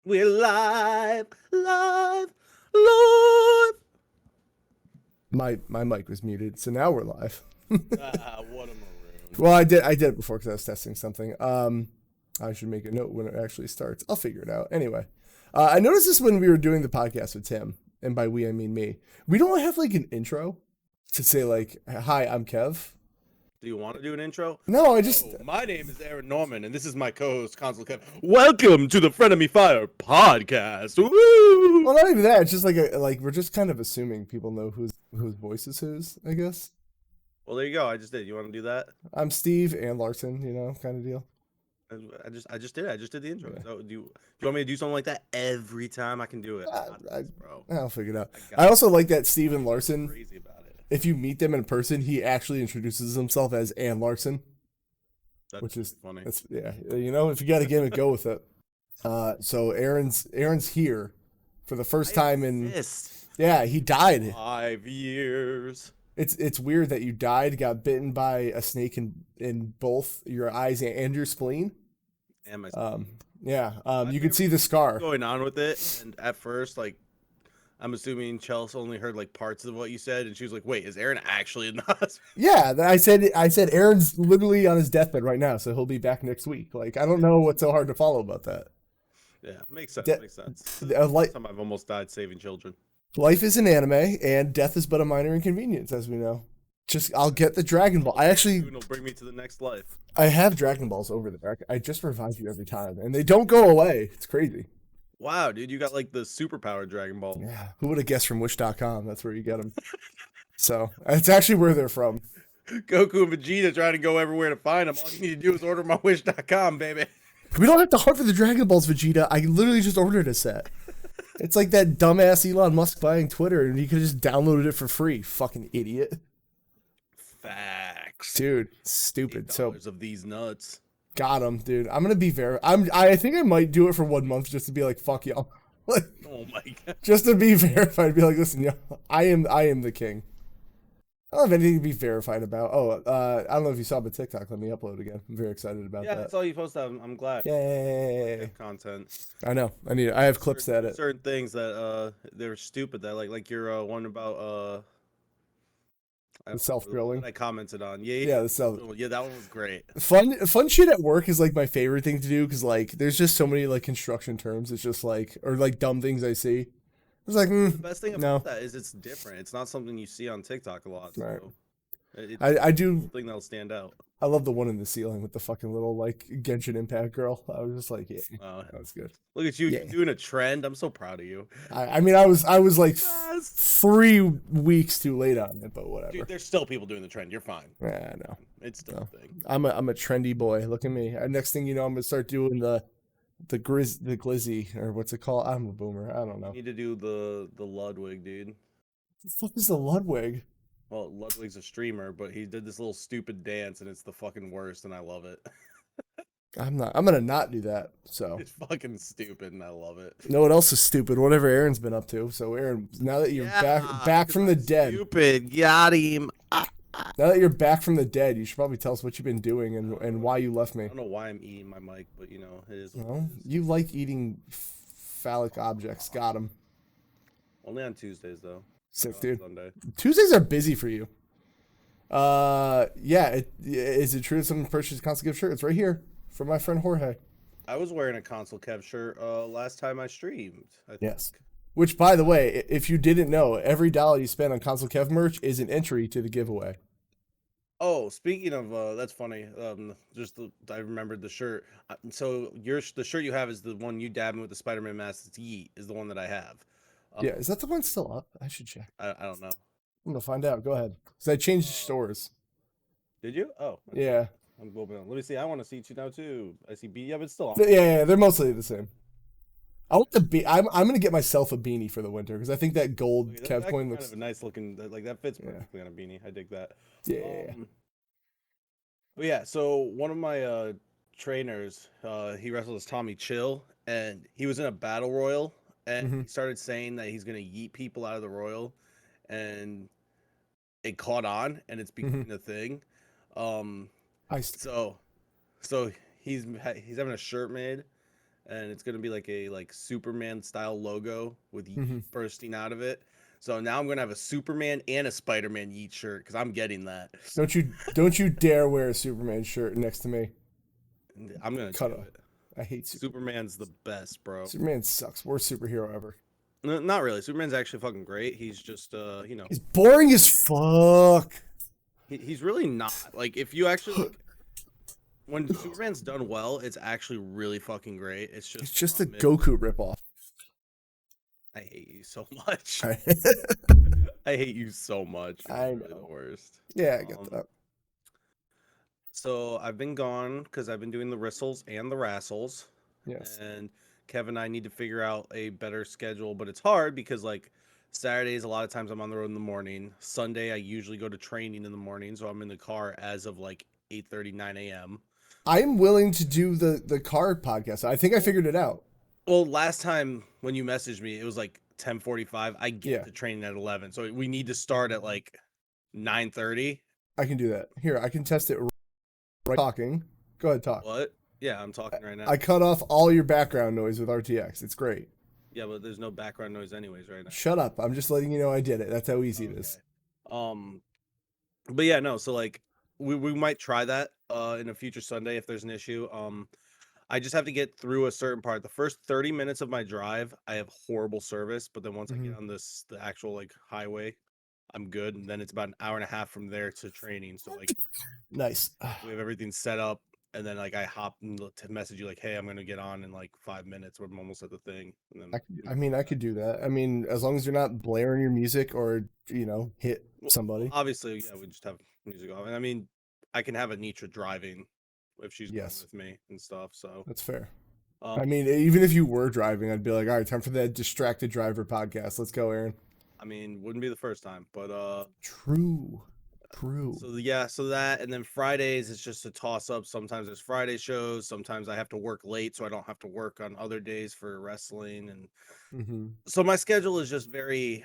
We're live, live, live. My mic was muted, so now we're live. What a maroon. Well, I did it before because I was testing something. I should make a note when it actually starts. I'll figure it out. Anyway, I noticed this when we were doing the podcast with Tim, and by we I mean me. We don't have like an intro to say like, "Hi, I'm Kev." Do you want to do an intro? No, I just. My name is Arennorman, and this is my co-host, Consolekev. Welcome to the Frenemy Fire podcast. Woo! Well, not even that. It's just like we're just kind of assuming people know whose voice is whose. I guess. Well, there you go. I just did. You want to do that? I'm Steve and Larson. You know, kind of deal. I just did it. I just did the intro. Yeah. So do you want me to do something like that every time? I can do it. Bro. I'll figure it out. I also like that Steven Larson. Crazy about it. If you meet them in person, he actually introduces himself as Ann Larson, Which is funny. That's, yeah, you know, if you got a gimmick, go with it. So Aaron's here for the first time in. Yeah, he died. 5 years. It's weird that you died, got bitten by a snake in both your eyes and your spleen. And my you can see the scar going on with it, and at first, like, I'm assuming Chelsea only heard like parts of what you said, and she was like, "Wait, is Aaron actually in the hospital?" Yeah, I said Aaron's literally on his deathbed right now, so he'll be back next week. Like, I don't know what's so hard to follow about that. Yeah, makes sense. Makes sense. Time I've almost died saving children. Life is an anime, and death is but a minor inconvenience, as we know. I'll get the Dragon Ball. It'll bring me to the next life. I have Dragon Balls over there. I just revive you every time, and they don't go away. It's crazy. Wow, dude, you got like the superpowered Dragon Ball. Yeah, who would have guessed from Wish.com? That's where you get them. So it's actually where they're from. Goku and Vegeta trying to go everywhere to find them. All you need to do is order my Wish.com, baby. We don't have to hunt for the Dragon Balls, Vegeta. I literally just ordered a set. It's like that dumbass Elon Musk buying Twitter, and you could just downloaded it for free. Fucking idiot. Facts, dude. Stupid. So of these nuts. Got him, dude. I'm gonna be I think I might do it for 1 month just to be like, fuck y'all. Like, oh my god. Just to be verified. Be like, listen, yo, I am the king. I don't have anything to be verified about. I don't know if you saw my TikTok. Let me upload again. I'm very excited about that. Yeah, that's all you posted. I'm glad. Yay. Content. I know. I have clips at it. Certain things that they're stupid. That like your one about the self-grilling. I commented on. Yeah, the self. Yeah, that one was great. Fun shit at work is like my favorite thing to do because like there's just so many like construction terms. It's just like or like dumb things I see. It's like the best thing about that is it's different. It's not something you see on TikTok a lot. Right. So I do thing that'll stand out. I love the one in the ceiling with the fucking little like Genshin Impact girl. I was just like, yeah, that was good. Look at you doing a trend. I'm so proud of you. I mean, I was like 3 weeks too late on it, but whatever. Dude, there's still people doing the trend. You're fine. Yeah, I know. It's still a thing. I'm a trendy boy. Look at me. Next thing you know, I'm gonna start doing the glizzy or what's it called? I'm a boomer. I don't know. You need to do the Ludwig, dude. The fuck is the Ludwig? Well, Ludwig's a streamer, but he did this little stupid dance, and it's the fucking worst, and I love it. I'm gonna not do that. So it's fucking stupid, and I love it. You know what else is stupid? Whatever Aaron's been up to. So Aaron, now that you're back from the dead, stupid, got him. Now that you're back from the dead, you should probably tell us what you've been doing and why you left me. I don't know why I'm eating my mic, but you know it is. Well, you like eating phallic objects. Got him. Only on Tuesdays though. Sick, dude. Sunday. Tuesdays are busy for you. Yeah. Is it true that someone purchased a Consolekev shirt? It's right here from my friend Jorge. I was wearing a Consolekev shirt last time I streamed. Yes. Which, by the way, if you didn't know, every dollar you spend on Consolekev merch is an entry to the giveaway. Oh, speaking of, that's funny. I remembered the shirt. So the shirt you have is the one you dabbing with the Spider-Man mask. It's Yeet is the one that I have. Yeah, is that the one still up? I should check. I don't know. I'm gonna find out. Go ahead. Because I changed stores. Did you? Oh. Yeah. I'm going on. Let me see. I want to see you now too. I see B. Yeah, but it's still on. Yeah, they're mostly the same. I want the I'm gonna get myself a beanie for the winter because I think that gold Kev coin looks kind of a nice looking. Like that fits perfectly on a beanie. I dig that. Yeah. But yeah, so one of my trainers, he wrestled as Tommy Chill, and he was in a battle royal, and he started saying that he's gonna yeet people out of the royal, and it caught on, and it's becoming a thing. So he's having a shirt made, and it's gonna be like a Superman style logo with Mhm. yeet bursting out of it. So now I'm gonna have a Superman and a Spider-Man yeet shirt because I'm getting that. Don't you dare wear a Superman shirt next to me. I'm gonna Cut do off. it. I hate Superman. Superman's the best, bro. Superman sucks. Worst superhero ever. Not really. Superman's actually fucking great. He's just He's boring as fuck. he's really not. Like if you actually like when Superman's done well, it's actually really fucking great. It's It's just the just a problem is Goku ripoff. I hate you so much. I I hate you so much. You're I really the know. worst. Yeah, I get Um, that. so I've been gone because I've been doing the Rissles and the Rassles, Yes. and Kevin and I need to figure out a better schedule, but it's hard because like Saturdays a lot of times I'm on the road in the morning. Sunday I usually go to training in the morning, so I'm in the car as of like 8:30, 9 a.m. I'm willing to do the card podcast. I think I figured it out. Well, last time when you messaged me, it was like 10:45. I get Yeah, to training at 11, so we need to start at like 9:30. I can do that. Here, I can test it right talking. Go ahead, talk. What? Yeah, I'm talking right now. I cut off all your background noise with RTX. It's great. Yeah, but there's no background noise anyways right now. Shut up. I'm just letting you know I did it. That's how easy it is. Um, but yeah, no. So like, we might try that in a future Sunday if there's an issue. I just have to get through a certain part. The first 30 minutes of my drive, I have horrible service, but then once I Mhm. get on the actual like highway, I'm good. And then it's about an hour and a half from there to training. So like, Nice. we have everything set up, and then like I hop and to message you like, hey, I'm gonna get on in like 5 minutes. I'm almost at the thing, and then I could do that. I mean, as long as you're not blaring your music or, hit somebody. obviously, yeah, we just have music off. And I mean, I can have Anitra driving if she's going Yes, with me and stuff. So, that's fair. um, I mean, even if you were driving, I'd be like, all right, time for that distracted driver podcast. Let's go, Aaron. I mean, wouldn't be the first time, but True. True. so yeah, so that, and then Fridays it's just a toss up. Sometimes there's Friday shows. Sometimes I have to work late, so I don't have to work on other days for wrestling, and Mm-hmm. so my schedule is just very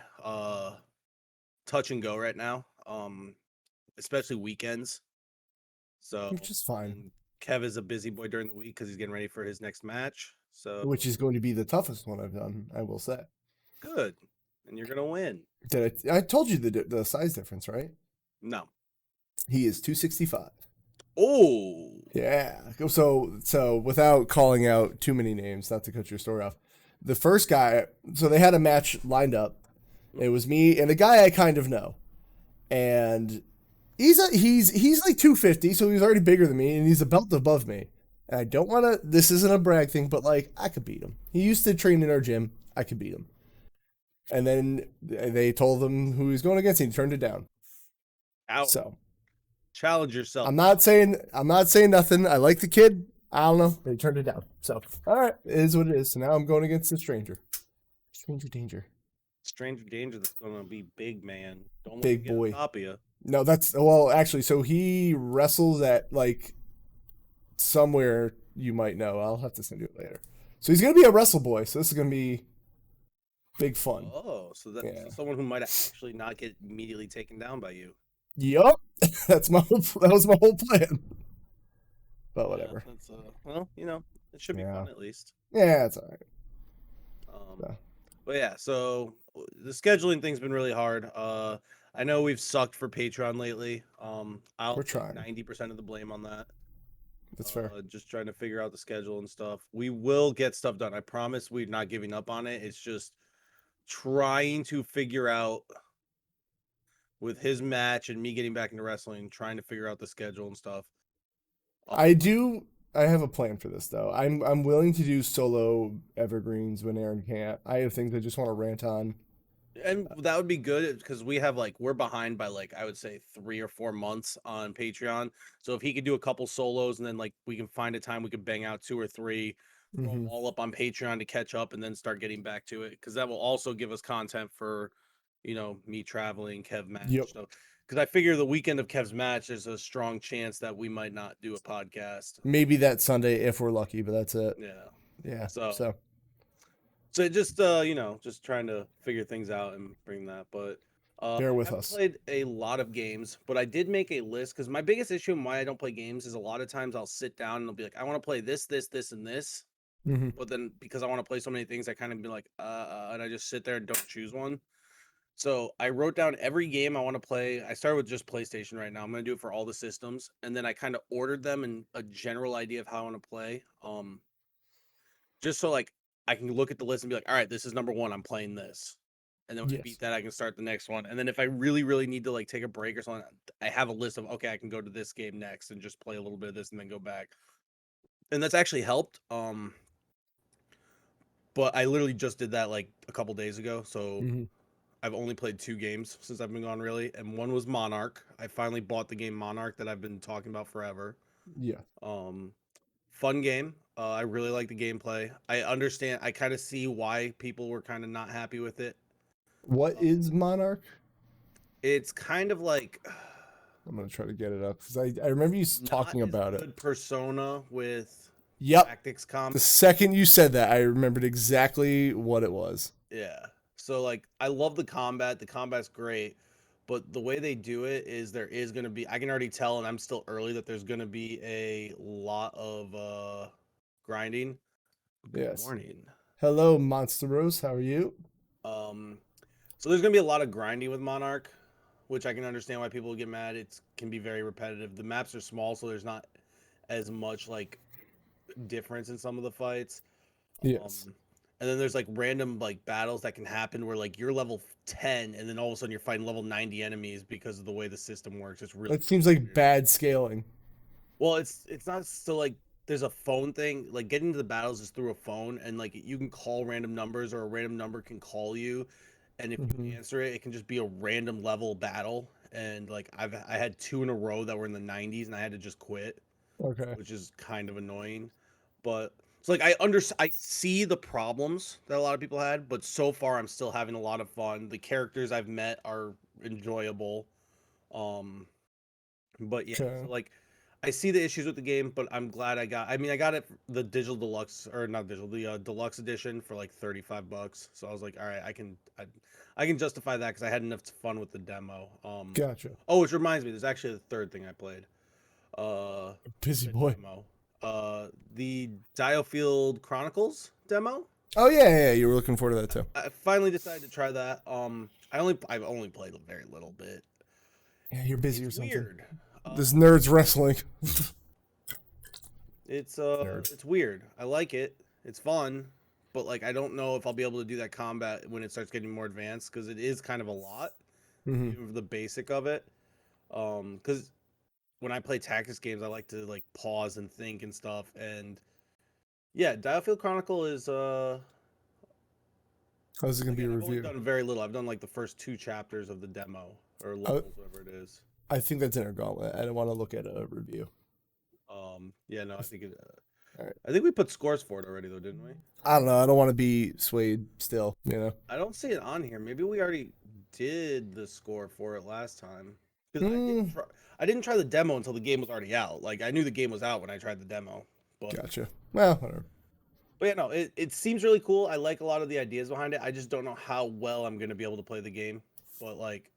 touch and go right now. Especially weekends. So, Which is fine. and Kev is a busy boy during the week because he's getting ready for his next match. So, Which is going to be the toughest one I've done, I will say. good, and you're gonna win. I told you the size difference, right? No. He is 265. Oh, Yeah. So without calling out too many names, not to cut your story off, the first guy. So they had a match lined up. It was me and a guy I kind of know, and he's like 250, so he's already bigger than me, and he's a belt above me. And I don't want to. This isn't a brag thing, but like I could beat him. He used to train in our gym. I could beat him. And then they told him who he was going against, and he turned it down. out. So Challenge yourself. I'm not saying nothing. I like the kid. I don't know. They turned it down. So all right, it is what it is. So now I'm going against a stranger. Stranger danger. Stranger danger. That's gonna be big, man. Don't let Big him get boy. on top of you. No, that's well actually. So he wrestles at like somewhere you might know. I'll have to send you it later. So he's gonna be a wrestle boy. So this is gonna be big fun. Oh, so that's Yeah. someone who might actually not get immediately taken down by you. Yup. That was my whole plan. But whatever. Yeah, that's well, it should be fun at least. Yeah, it's all right. So. But yeah, so the scheduling thing's been really hard. I know we've sucked for Patreon lately. I'll We're take trying. 90% of the blame on that. That's fair. Just trying to figure out the schedule and stuff. We will get stuff done. I promise we're not giving up on it. It's just trying to figure out with his match and me getting back into wrestling, trying to figure out the schedule and stuff. I have a plan for this though. I'm willing to do solo evergreens when Aaron can't. I have things I just want to rant on. And that would be good because we're behind by I would say 3 or 4 months on Patreon. So if he could do a couple solos and then we can find a time we could bang out 2 or 3, throw them all up on Patreon to catch up and then start getting back to it, because that will also give us content for me traveling, Kev match stuff. Because I figure the weekend of Kev's match, there's a strong chance that we might not do a podcast. Maybe that Sunday if we're lucky, but that's it. Yeah. So just just trying to figure things out and bring that. But bear with I us. played a lot of games, but I did make a list because my biggest issue and why I don't play games is a lot of times I'll sit down and I'll be like, I want to play this, this, this, and this. Mm-hmm. But then because I want to play so many things, I kind of be like, and I just sit there and don't choose one. So I wrote down every game I want to play. I started with just PlayStation right now. I'm gonna do it for all the systems, and then I kind of ordered them in a general idea of how I want to play. Just so like I can look at the list and be like, all right, this is number one. I'm playing this, and then when I beat Yes. that, I can start the next one. And then if I really, really need to like take a break or something, I have a list of okay, I can go to this game next and just play a little bit of this and then go back. And that's actually helped. But I literally just did that like a couple days ago, so Mm-hmm. I've only played 2 games since I've been gone really, and one was Monarch. I finally bought the game Monarch that I've been talking about forever. Yeah. Um, Fun game. I really like the gameplay. I understand. I kind of see why people were kind of not happy with it. What is Um, Monarch? it's kind of like I'm gonna try to get it up because I remember you not talking as about it. good Persona with Yep. tactics The combat. second you said that, I remembered exactly what it was. Yeah. So like I love the combat. The combat's great. But the way they do it is there is going to be I can already tell and I'm still early that there's going to be a lot of grinding. Good Yes. morning. Hello, Monster Rose. How are you? Um so there's going to be a lot of grinding with Monarch, which I can understand why people get mad. It can be very repetitive. The maps are small so there's not as much like difference in some of the fights. Yes. And then there's like random like battles that can happen where like you're level 10 and then all of a sudden you're fighting level 90 enemies because of the way the system works. It's really That seems like weird. bad scaling. Well, it's not still like there's a phone thing. Like getting to the battles is through a phone and like you can call random numbers or a random number can call you and if you Mm-hmm. answer it, it can just be a random level battle and like I had 2 in a row that were in the 90s and I had to just quit, Okay. which is kind of annoying. But it's like I see the problems that a lot of people had, but so far I'm still having a lot of fun. The characters I've met are enjoyable. Um, but yeah, Okay. so like I see the issues with the game, but I'm glad I mean, I got it the digital deluxe or not digital, the deluxe edition for like $35. So I was like, all right, I can justify that because I had enough fun with the demo. Gotcha. Oh, which reminds me, there's actually a third thing I played. Busy The boy. demo. The Diofield Chronicles demo. Oh yeah. You were looking forward to that too. I finally decided to try that. I've only played a very little bit. Yeah, you're busy It's or something. weird. This nerd's wrestling. It's Nerd. it's weird. I like it. It's fun, but like I don't know if I'll be able to do that combat when it starts getting more advanced because it is kind of a lot, Mm-hmm. even for the basic of it. Because when I play tactics games, I like to like pause and think and stuff. And yeah, Diofield Chronicle is How's it gonna be a again, I've only review? done very little. I've done like the first 2 chapters of the demo or I, levels, whatever it is. I think that's in our gauntlet. I don't want to look at a review. Yeah, no, All right. I think we put scores for it already though, didn't we? I don't know. I don't want to be swayed still. You know. I don't see it on here. Maybe we already did the score for it last time because Mm, I didn't try the demo until the game was already out. Like I knew the game was out when I tried the demo, gotcha. Well, whatever. but yeah, no, it seems really cool. I like a lot of the ideas behind it. I just don't know how well I'm gonna be able to play the game, but like.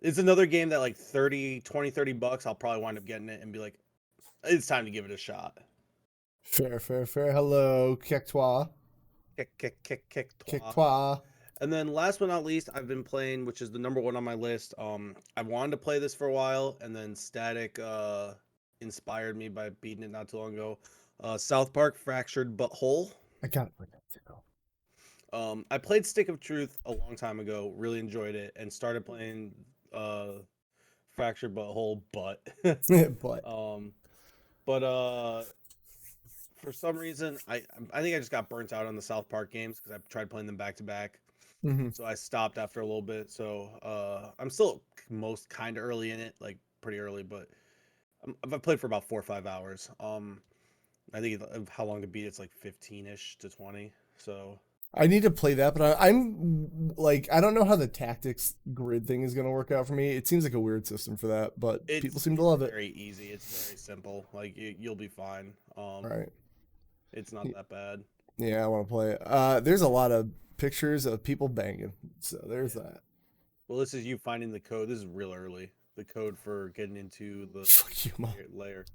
It's another game that like 30 bucks, I'll probably wind up getting it and be like, it's time to give it a shot. Fair. Hello, Kektois. Toi. Kektois. And then last but not least, I've been playing, which is the number one on my list. I wanted to play this for a while, and then Static inspired me by beating it not too long ago. South Park Fractured Butthole. I got it. Too. I played Stick of Truth a long time ago, really enjoyed it, and started playing Fractured Butthole, but But um, but for some reason, I think I just got burnt out on the South Park games because I tried playing them back to back. mhm. So I stopped after a little bit. So I'm still most kind of early in it, like pretty early, but I've played for about 4 or 5 hours. I think how long to beat it's like 15ish to 20. So I need to play that, but I'm like, I don't know how the tactics grid thing is going to work out for me. It seems like a weird system for that, but people seem to love it. Very easy. It's very simple. Like you'll be fine. All right. It's not that bad. Yeah, I want to play it. There's a lot of pictures of people banging, so there's that. Well, this is you finding the code. This is real early. The code for getting into the Fuck you, Mom. layer.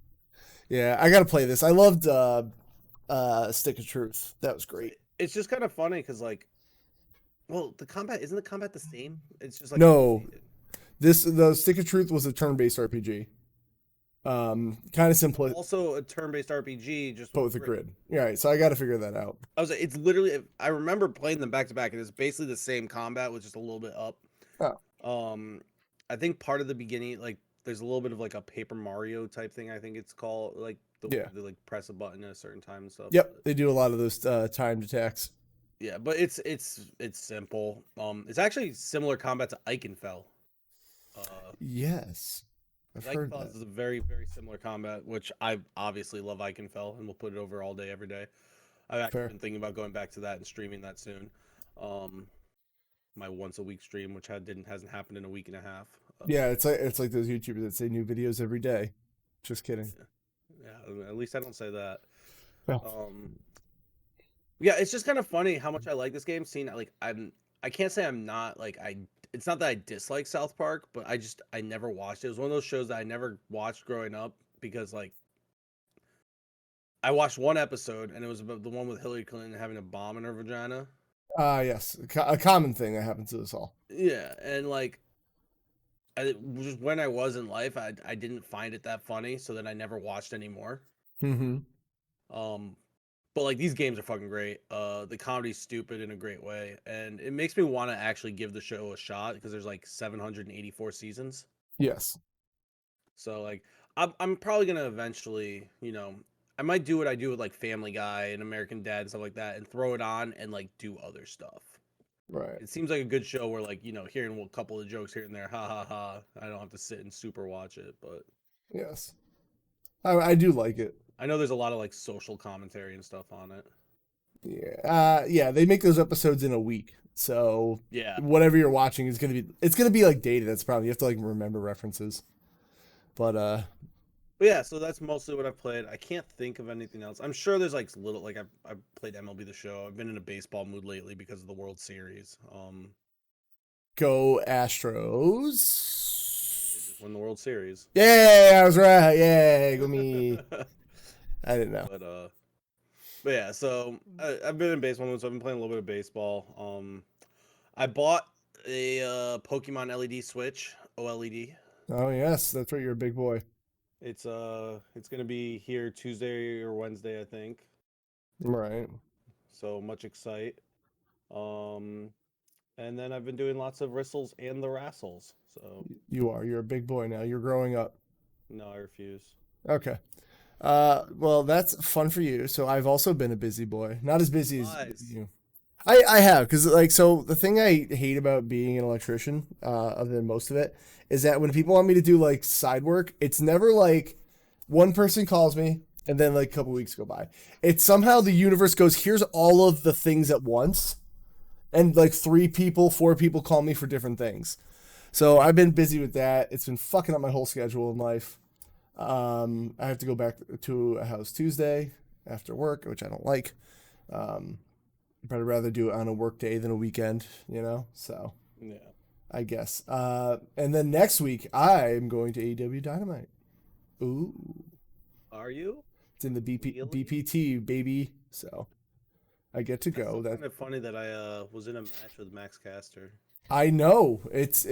Yeah, I gotta play this. I loved Stick of Truth. That was great. It's just kind of funny because like, well, isn't the combat the same? It's just like No, updated. the Stick of Truth was a turn-based RPG. Kind of simple, Also a turn-based RPG, just but with with a grid. grid. Yeah, right. So I got to figure that out. I was like, it's literally. I remember playing them back to back, and it's basically the same combat with just a little bit up. Oh, Um, I think part of the beginning, like, there's a little bit of like a Paper Mario type thing. I think it's called like the way yeah. they like press a button at a certain time and stuff. Yep. But They do a lot of those timed attacks. yeah, but it's simple. It's actually similar combat to Eichenfell. Yes, I've heard Eichenfell that. is a very similar combat, which I obviously love Eichenfell, and we'll put it over all day, every day. I've actually Fair. been thinking about going back to that and streaming that soon. Um, my once a week stream, which hasn't happened in a week and a half. Yeah, it's like those YouTubers that say new videos every day. Just kidding. Yeah, at least I don't say that. Well, Um, yeah, it's just kind of funny how much I like this game. Seeing like I can't say I'm not like I. It's not that I dislike South Park, but I never watched it. It was one of those shows that I never watched growing up because like I watched one episode and it was about the one with Hillary Clinton having a bomb in her vagina. yes, a common thing that happens to us all. Yeah, and like just when I was in life, I didn't find it that funny, so then I never watched anymore. Mm-hmm. Um, but like these games are fucking great. The comedy's stupid in a great way, and it makes me want to actually give the show a shot because there's like 784 seasons. Yes. So like I'm probably gonna eventually, I might do what I do with like Family Guy and American Dad and stuff like that, and throw it on and like do other stuff. Right. It seems like a good show where like hearing a couple of jokes here and there, ha ha ha. I don't have to sit and super watch it, but Yes. I do like it. I know there's a lot of like social commentary and stuff on it. Yeah. Yeah. They make those episodes in a week, so Yeah. whatever you're watching is it's gonna be like dated. That's probably you have to like remember references. But But yeah, so that's mostly what I've played. I can't think of anything else. I'm sure there's like little like I've played MLB The Show. I've been in a baseball mood lately because of the World Series. go They Astros. just won the World Series. Yay! I was right. Yay! Go me. I didn't know. But yeah, so I've been in baseball mood, so I've been playing a little bit of baseball. I bought a Pokemon LED Switch, OLED. Oh yes, that's right. You're a big boy. It's gonna be here Tuesday or Wednesday, I think. Right. So much excite. Um, and then I've been doing lots of Rissles and the Rassles. So You are. You're a big boy now. You're growing up. no, I refuse. Okay. Well, that's fun for you. So I've also been a busy boy. Not as busy as Lies. you. I have, because like, so the thing I hate about being an electrician, other than most of it, is that when people want me to do like side work, it's never like one person calls me and then like a couple weeks go by. It's somehow the universe goes, here's all of the things at once, and like 3 people, 4 people call me for different things. So I've been busy with that. It's been fucking up my whole schedule in life. I have to go back to a house Tuesday after work, which I don't like. But I'd rather do it on a work day than a weekend, so Yeah. I guess. And then next week I'm going to AEW Dynamite. Ooh, Are you? it's in the Really? BPT, baby. So I get to That's go. That kind of funny that I was in a match with Max Caster. I know. It's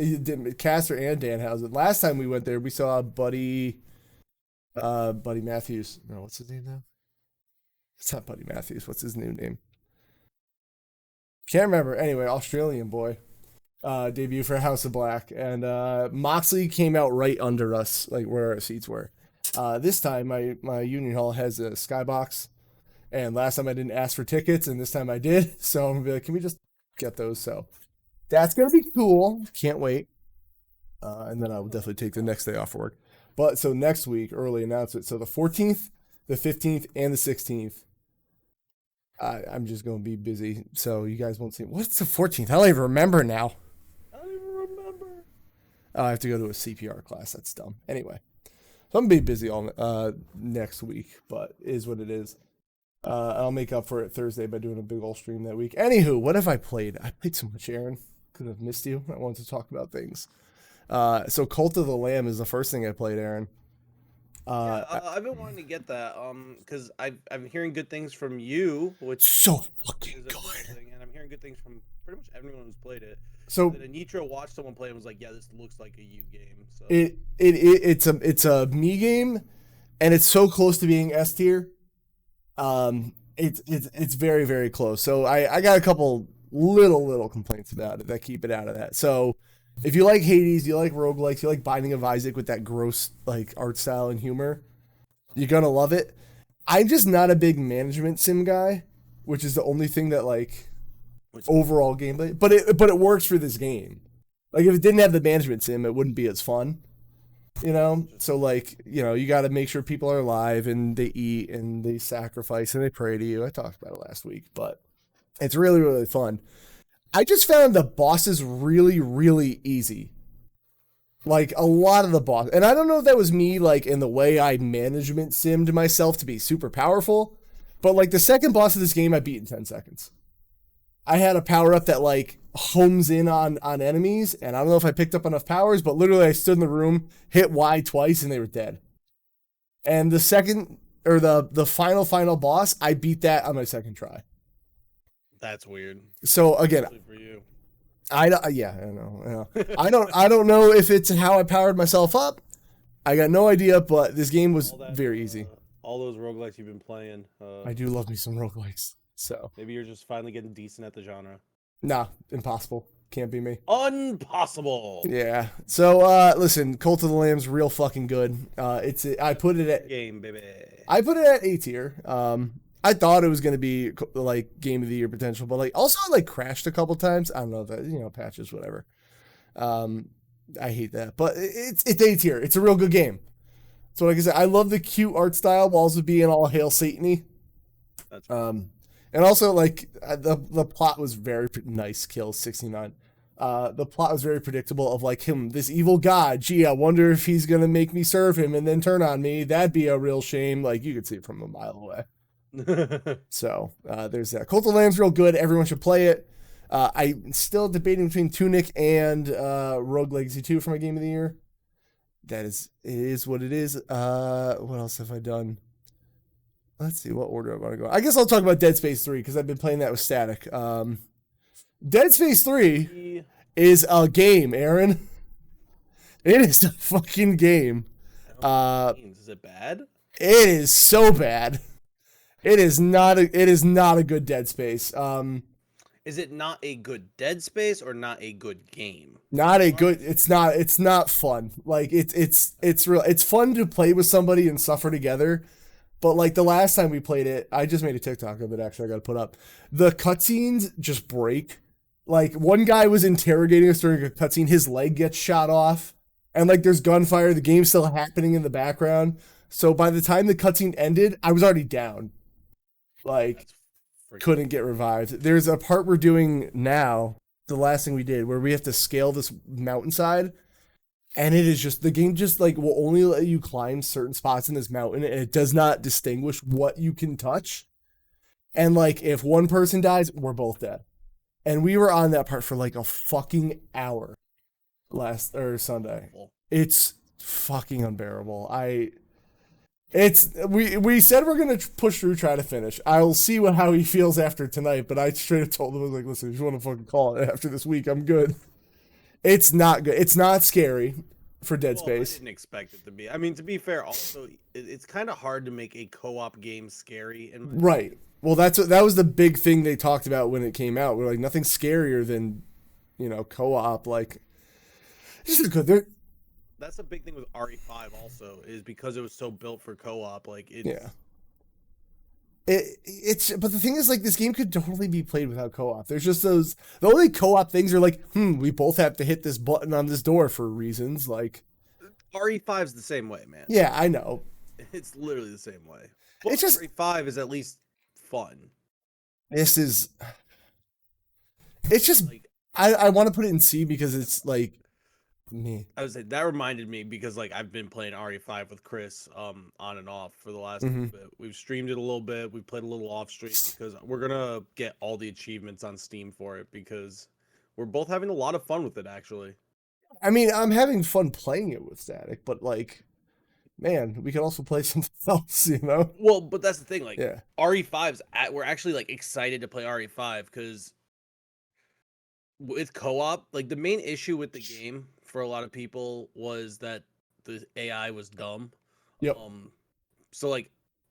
Caster and Danhausen. Last time we went there, we saw Buddy Matthews. No, what's his name now? It's not Buddy Matthews. What's his new name? Can't remember. Anyway, Australian boy. Debut for House of Black. And Moxley came out right under us, like where our seats were. This time, my Union Hall has a skybox. And last time I didn't ask for tickets, and this time I did. So I'm going to be like, can we just get those? So that's going to be cool. Can't wait. And then I will definitely take the next day off work. But so next week, early announcement. So the 14th, the 15th, and the 16th. I'm just going to be busy. So you guys won't see. What's the 14th? I don't even remember now. I don't even remember. I have to go to a CPR class. That's dumb. Anyway. So I'm going to be busy all next week. But it is what it is. I'll make up for it Thursday by doing a big old stream that week. Anywho, what have I played? I played so much, Aaron. Could have missed you. I wanted to talk about things. So Cult of the Lamb is the first thing I played, Aaron. I've been wanting to get that because I'm hearing good things from you, which So fucking is good. amazing, and I'm hearing good things from pretty much everyone who's played it. So The Nitro watched someone play and was like, "Yeah, this looks like a U game." So it's a me game, and it's so close to being S tier. It's very very close. So I got a couple little complaints about it that keep it out of that. So if you like Hades, you like roguelikes, you like Binding of Isaac with that gross like art style and humor, you're gonna love it. I'm just not a big management sim guy, which is the only thing that like overall gameplay, but it works for this game. Like if it didn't have the management sim, it wouldn't be as fun. You know, so like you got to make sure people are alive and they eat and they sacrifice and they pray to you. I talked about it last week, but it's really fun. I just found the bosses really easy. Like a lot of the boss, and I don't know if that was me like in the way I management simmed myself to be super powerful, but like the second boss of this game I beat in 10 seconds. I had a power up that like homes in on enemies, and I don't know if I picked up enough powers, but literally I stood in the room, hit Y twice, and they were dead. And the second or the final boss, I beat that on my second try. that's weird. So again, Especially for you. I know. I don't know if it's how I powered myself up. I got no idea, but this game was very easy. All those roguelikes you've been playing. I do love me some roguelikes. So maybe you're just finally getting decent at the genre. nah, impossible. Can't be me. Impossible. Yeah. So listen, Cult of the Lamb's real fucking good. I put it at game, baby. I put it at A tier. I thought it was gonna be like game of the year potential, but like also like crashed a couple times. I don't know that patches, whatever. I hate that, but it's A tier. It's a real good game. So like I said, I love the cute art style while also being all hail Satan-y. That's and also like the plot was very nice. Kill 69. The plot was very predictable of like this evil god. Gee, I wonder if he's gonna make me serve him and then turn on me. That'd be a real shame. Like you could see it from a mile away. So there's that. Cult of the Lamb's real good. Everyone should play it. I'm still debating between Tunic and Rogue Legacy 2 for my game of the year. It is what it is. What else have I done? Let's see what order I want to go. I guess I'll talk about Dead Space 3 because I've been playing that with Static. Dead Space 3 is a game, Aaron. It is a fucking game. Is it bad? It is so bad. It is not a good Dead Space. Is it not a good Dead Space or not a good game? Not a good. It's not fun. Like it's real. It's fun to play with somebody and suffer together. But like the last time we played it, I just made a TikTok of it. Actually, I got to put up the cutscenes just break. Like one guy was interrogating us during a cutscene, his leg gets shot off, and like there's gunfire. The game's still happening in the background. So by the time the cutscene ended, I was already down. Like couldn't get revived. There's a part we're doing now, the last thing we did, where we have to scale this mountainside. And it is just, the game just like will only let you climb certain spots in this mountain, and it does not distinguish what you can touch. And like if one person dies, we're both dead. And we were on that part for like a fucking hour Sunday. It's fucking unbearable. We said we're gonna push through, try to finish. I'll see how he feels after tonight, but I straight up told him, I was like, listen, if you want to fucking call it after this week, I'm good. It's not good. It's not scary for Dead Space. I didn't expect it to be. I mean, to be fair, also it's kind of hard to make a co-op game scary. Right. Well, that was the big thing they talked about when it came out. We're like, nothing's scarier than, co-op. Like, this is good. That's a big thing with RE5 also, is because it was so built for co-op. Like, yeah. But the thing is, like, this game could totally be played without co-op. There's just the only co-op things are like, we both have to hit this button on this door for reasons. Like, RE5's the same way, man. Yeah, I know. It's literally the same way. But it's just RE5 is at least fun. It's just like, I want to put it in C because it's like me. I was like, that reminded me because like I've been playing RE5 with Chris on and off for the last little bit. We've streamed it a little bit. We played a little off stream because we're gonna get all the achievements on Steam for it because we're both having a lot of fun with it actually. I mean, I'm having fun playing it with Static, but like man, we could also play something else, you know? Well, but that's the thing. Like Yeah. RE5's we're actually like excited to play RE5 because with co-op, like the main issue with the game for a lot of people was that the AI was dumb. Yep. So like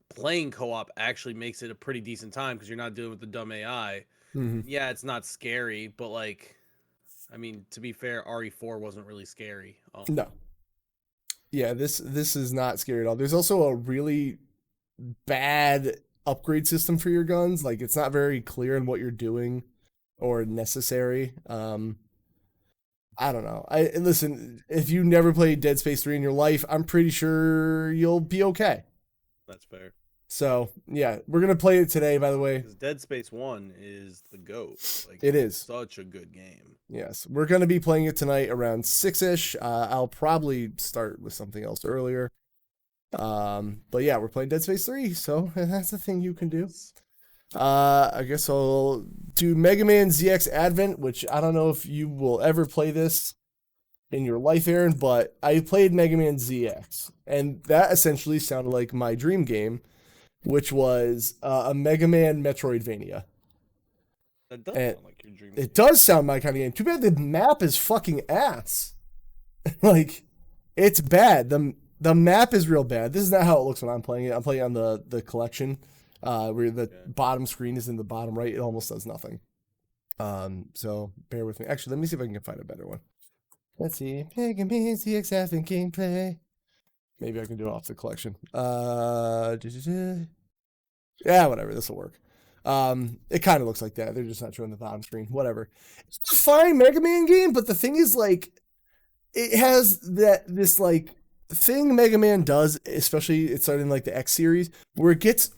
playing co-op actually makes it a pretty decent time because you're not dealing with the dumb AI. Mm-hmm. Yeah, it's not scary, but like, I mean, to be fair, RE4 wasn't really scary. No. Yeah, this is not scary at all. There's also a really bad upgrade system for your guns. Like it's not very clear in what you're doing or necessary. I don't know. I listen, if you never played Dead Space 3 in your life, I'm pretty sure you'll be okay. That's fair. So, yeah, we're going to play it today, by the way. Because Dead Space 1 is the GOAT. Like, it is. Such a good game. Yes. We're going to be playing it tonight around 6-ish. I'll probably start with something else earlier. But yeah, we're playing Dead Space 3, so that's the thing you can do. I guess I'll do Mega Man ZX Advent, which I don't know if you will ever play this in your life, Aaron, but I played Mega Man ZX, and that essentially sounded like my dream game, which was a Mega Man Metroidvania. That does sound like your dream game. It does sound my kind of game. Too bad the map is fucking ass. Like, it's bad. The map is real bad. This is not how it looks when I'm playing it. I'm playing on the collection, where the bottom screen is in the bottom right. It almost does nothing. So bear with me. Actually, let me see if I can find a better one. Let's see. Mega Man ZX Advent gameplay. Maybe I can do it off the collection. Yeah, whatever. This will work. It kind of looks like that. They're just not showing the bottom screen. Whatever. It's a fine Mega Man game, but the thing is, like, it has this like thing Mega Man does, especially it started in like the X series, where it gets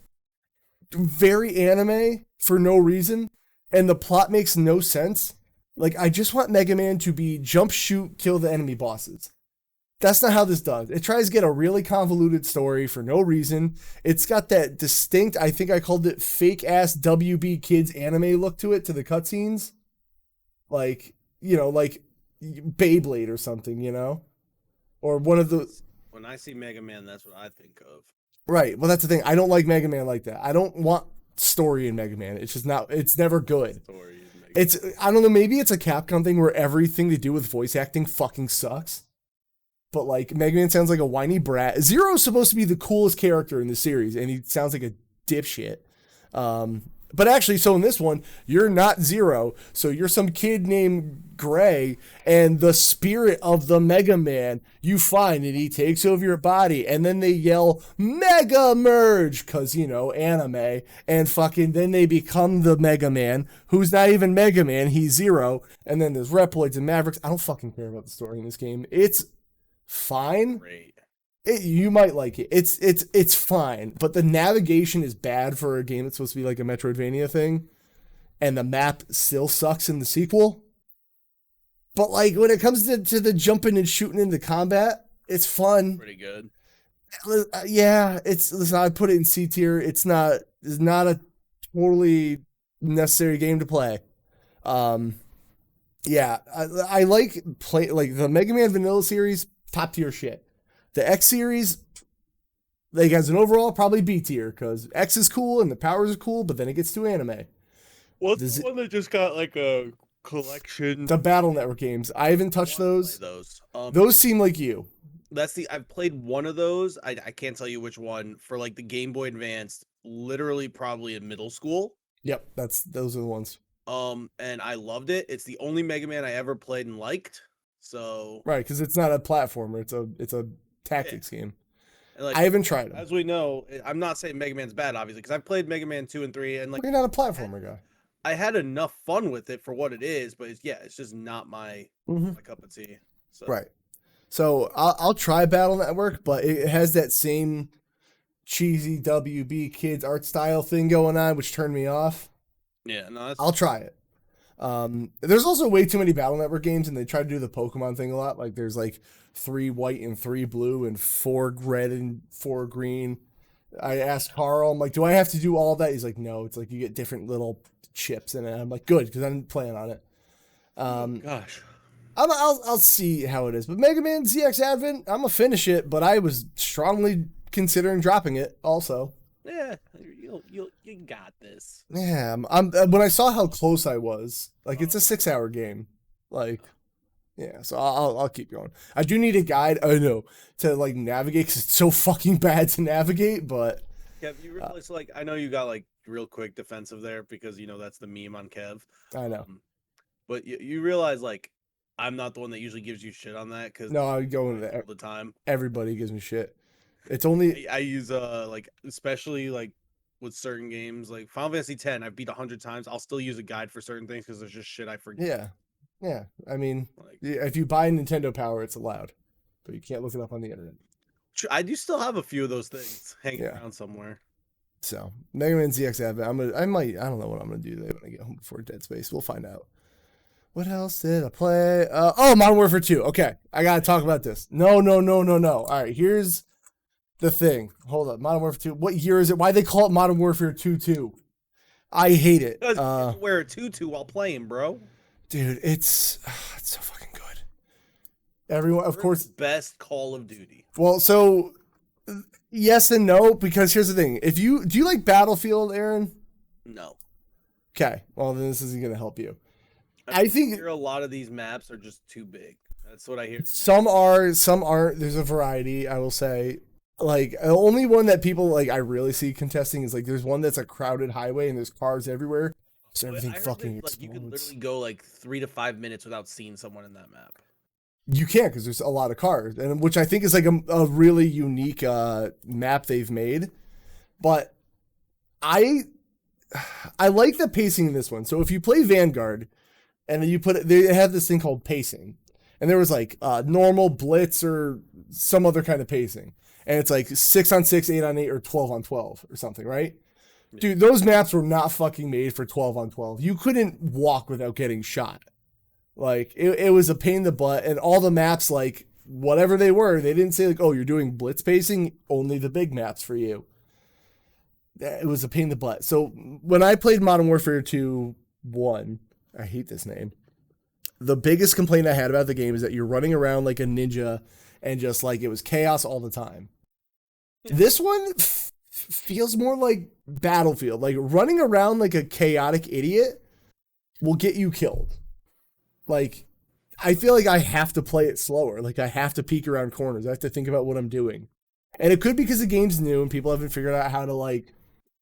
very anime for no reason, and the plot makes no sense. Like, I just want Mega Man to be jump, shoot, kill the enemy bosses. That's not how this does. It tries to get a really convoluted story for no reason. It's got that distinct, I think I called it fake ass WB Kids anime look to it, to the cutscenes. Like, you know, like Beyblade or something, you know? Or one of the... When I see Mega Man, that's what I think of. Right. Well, that's the thing. I don't like Mega Man like that. I don't want story in Mega Man. It's just not... It's never good. It's... I don't know. Maybe it's a Capcom thing where everything they do with voice acting fucking sucks. But, like, Mega Man sounds like a whiny brat. Zero is supposed to be the coolest character in the series, and he sounds like a dipshit. But actually, so in this one, you're not Zero. So you're some kid named Gray, and the spirit of the Mega Man you find, and he takes over your body, and then they yell, Mega Merge, because, you know, anime, and fucking then they become the Mega Man, who's not even Mega Man, he's Zero, and then there's Reploids and Mavericks. I don't fucking care about the story in this game. It's fine. Great. You might like it. It's fine, but the navigation is bad for a game that's supposed to be like a Metroidvania thing, and the map still sucks in the sequel. But like when it comes to the jumping and shooting into combat, it's fun. Pretty good. Yeah, listen, I put it in C tier. It's not a totally necessary game to play. Yeah, I like the Mega Man Vanilla series, top tier shit. The X series, like as an overall, probably B tier, because X is cool and the powers are cool, but then it gets too anime. What's the one that just got like a collection? The Battle Network games. I haven't touched those. Those seem like you. I've played one of those. I can't tell you which one, for like the Game Boy Advance, literally probably in middle school. Yep, those are the ones. And I loved it. It's the only Mega Man I ever played and liked. So right, because it's not a platformer. It's a tactics game. Like, I haven't tried them. As we know, I'm not saying Mega Man's bad, obviously, because I've played Mega Man 2 and 3, and like you're not a platformer guy. I had enough fun with it for what it is, but it's just not my cup of tea. So. Right. So I'll try Battle Network, but it has that same cheesy WB Kids art style thing going on, which turned me off. Yeah, no, I'll try it. There's also way too many Battle Network games, and they try to do the Pokemon thing a lot. Like there's like 3 white and 3 blue and 4 red and 4 green. I asked Carl, I'm like, do I have to do all that? He's like, no, it's like you get different little chips in it. I'm like, good, because I didn't plan on it. Oh, gosh. I'll see how it is. But Mega Man ZX Advent, I'm gonna finish it, but I was strongly considering dropping it also. Yeah, you got this. Yeah, I'm when I saw how close I was, like it's a 6-hour game. Like, yeah, so I'll keep going. I do need a guide, I know, to like navigate because it's so fucking bad to navigate, but Kev, you realize like I know you got like real quick defensive there because that's the meme on Kev. I know. But you realize like I'm not the one that usually gives you shit on that because No, I go into that all the time. Everybody gives me shit. It's only I use like especially like with certain games like Final Fantasy X, I've beat 100 times. I'll still use a guide for certain things because there's just shit I forget. yeah. I mean, Like, if you buy Nintendo Power, it's allowed, but you can't look it up on the internet. I do still have a few of those things hanging around somewhere. So Mega Man ZX Advent. I don't know what I'm gonna do today when I get home before Dead Space. We'll find out. What else did I play? Modern Warfare 2. Okay, I gotta talk about this. No. All right, here's the thing. Hold up, Modern Warfare 2. What year is it? Why they call it Modern Warfare 2? I hate it. Because you wear a tutu while playing, bro. Dude, it's so fucking good. Everyone, of course, best Call of Duty. Well, so yes and no, because here's the thing. Do you like Battlefield, Aaron? No. Okay, well then this isn't gonna help you. I think a lot of these maps are just too big. That's what I hear. Some are, some aren't. There's a variety, I will say. Like, the only one that people, like, I really see contesting is, like, there's one that's a crowded highway and there's cars everywhere. So everything fucking explodes. You can literally go, like, 3 to 5 minutes without seeing someone in that map. You can't, because there's a lot of cars. And which I think is, like, a really unique map they've made. But I like the pacing in this one. So if you play Vanguard, and then they have this thing called pacing. And there was like normal, blitz, or some other kind of pacing. And it's like 6-on-6, 8-on-8, or 12-on-12 or something, right? Yeah. Dude, those maps were not fucking made for 12-on-12. You couldn't walk without getting shot. Like, it was a pain in the butt. And all the maps, like, whatever they were, they didn't say like, oh, you're doing blitz pacing, only the big maps for you. It was a pain in the butt. So when I played Modern Warfare 2 1, I hate this name. The biggest complaint I had about the game is that you're running around like a ninja and just like it was chaos all the time. Yeah. This one feels more like Battlefield. Like running around like a chaotic idiot will get you killed. Like, I feel like I have to play it slower. Like I have to peek around corners. I have to think about what I'm doing. And it could be because the game's new and people haven't figured out how to like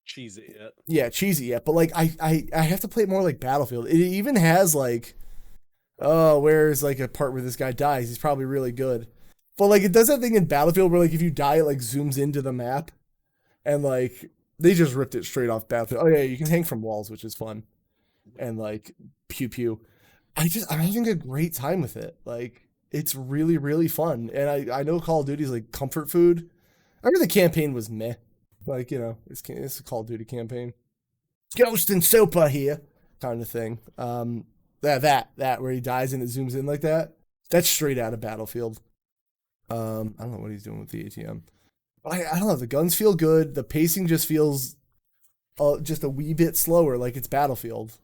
cheese it yet. Yeah, cheesy yet. But like I have to play it more like Battlefield. It even has like, oh, where's like a part where this guy dies? He's probably really good. But like it does that thing in Battlefield where like if you die, it like zooms into the map. And like they just ripped it straight off Battlefield. Oh yeah, you can hang from walls, which is fun. And like pew pew. I'm having a great time with it. Like it's really, really fun. And I know Call of Duty is like comfort food. I heard the campaign was meh. Like, it's a Call of Duty campaign. Ghost and Sopa here, kind of thing. That where he dies and it zooms in like that. That's straight out of Battlefield. I don't know what he's doing with the ATM. But I don't know. The guns feel good. The pacing just feels just a wee bit slower, like it's Battlefield.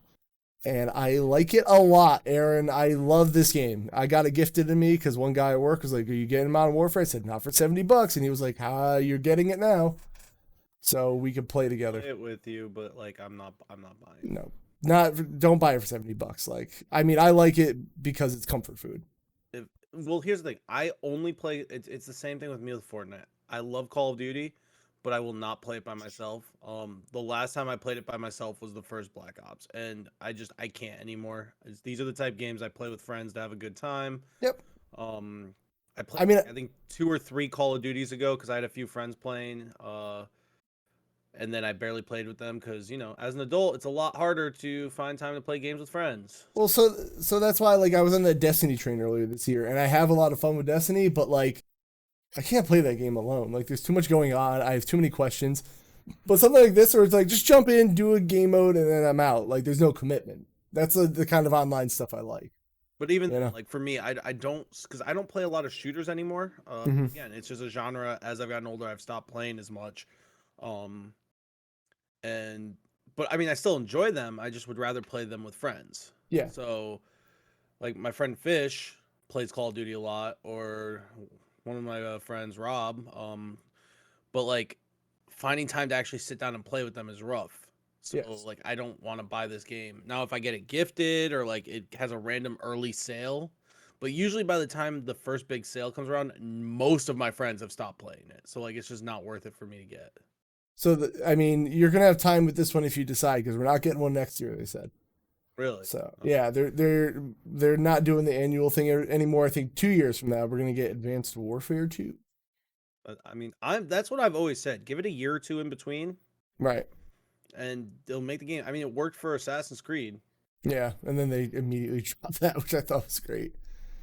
And I like it a lot, Aaron. I love this game. I got it gifted to me because one guy at work was like, "Are you getting Modern Warfare?" I said, "Not for $70." And he was like, "You're getting it now." So we could play together. Play it with you, but like I'm not buying it. No. Don't buy it for $70. Like, I mean, I like it because it's comfort food. Well, here's the thing. I only play it's the same thing with me with Fortnite. I love Call of Duty, but I will not play it by myself. The last time I played it by myself was the first Black Ops, and I can't anymore. These are the type of games I play with friends to have a good time. Yep. I think 2 or 3 Call of Duties ago because I had a few friends playing. And then I barely played with them because, as an adult, it's a lot harder to find time to play games with friends. Well, so that's why, like, I was on the Destiny train earlier this year, and I have a lot of fun with Destiny, but, like, I can't play that game alone. Like, there's too much going on. I have too many questions. But something like this where it's like, just jump in, do a game mode, and then I'm out. Like, there's no commitment. That's the kind of online stuff I like. But even like for me, I don't, because I don't play a lot of shooters anymore. Again, it's just a genre. As I've gotten older, I've stopped playing as much. But I mean, I still enjoy them. I just would rather play them with friends. Yeah. So, like my friend Fish, plays Call of Duty a lot, or one of my friends, Rob. But like finding time to actually sit down and play with them is rough. So Yes. like I don't want to buy this game. Now if I get it gifted or like it has a random early sale, but usually by the time the first big sale comes around, most of my friends have stopped playing it. So like it's just not worth it for me to get. So I mean, you're gonna have time with this one if you decide, because we're not getting one next year. They said. Really? So Okay. yeah, they're not doing the annual thing anymore. I think 2 years from now we're gonna get Advanced Warfare 2. I mean, that's what I've always said. Give it a year or two in between, Right. and they'll make the game. I mean, it worked for Assassin's Creed. Yeah, and then they immediately dropped that, which I thought was great.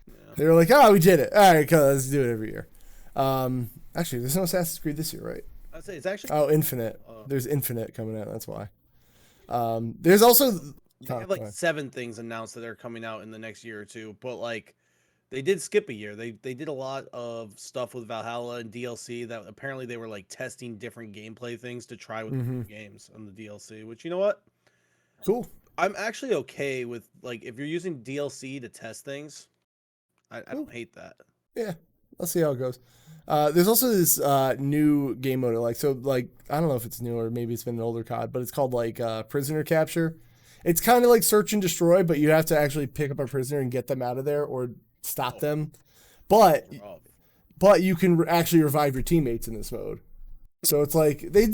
Yeah. They were like, "Oh, we did it! All right, cool, let's do it every year." Actually, there's no Assassin's Creed this year, right? I'd say it's actually. Oh, Infinite. There's Infinite coming out. That's why. There's also they have like 7 things announced that are coming out in the next year or two, but like they did skip a year. They did a lot of stuff with Valhalla and DLC that apparently they were like testing different gameplay things to try with the games on the DLC. Which, you know what? Cool. I'm actually okay with, like, if you're using DLC to test things. I don't hate that. Yeah, let's see how it goes. There's also this new game mode, like I don't know if it's new or maybe it's been an older COD, but it's called like prisoner capture. It's kind of like search and destroy, but you have to actually pick up a prisoner and get them out of there or stop them. But you can actually revive your teammates in this mode. So it's like they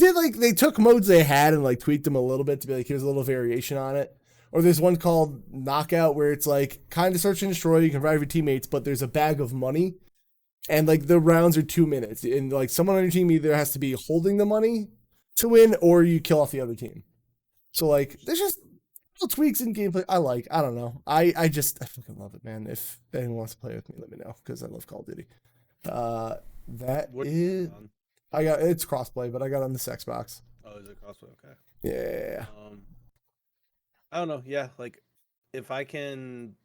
took modes they had and like tweaked them a little bit to be like, here's a little variation on it. Or there's one called Knockout where it's like kind of search and destroy. You can revive your teammates, but there's a bag of money. And like the rounds are 2 minutes. And like someone on your team either has to be holding the money to win or you kill off the other team. So like there's just little tweaks in gameplay I don't know. I fucking love it, man. If anyone wants to play with me, let me know, because I love Call of Duty. It's crossplay, but I got on this Xbox. Oh, is it crossplay? Okay. Yeah. I don't know. Yeah, like if I can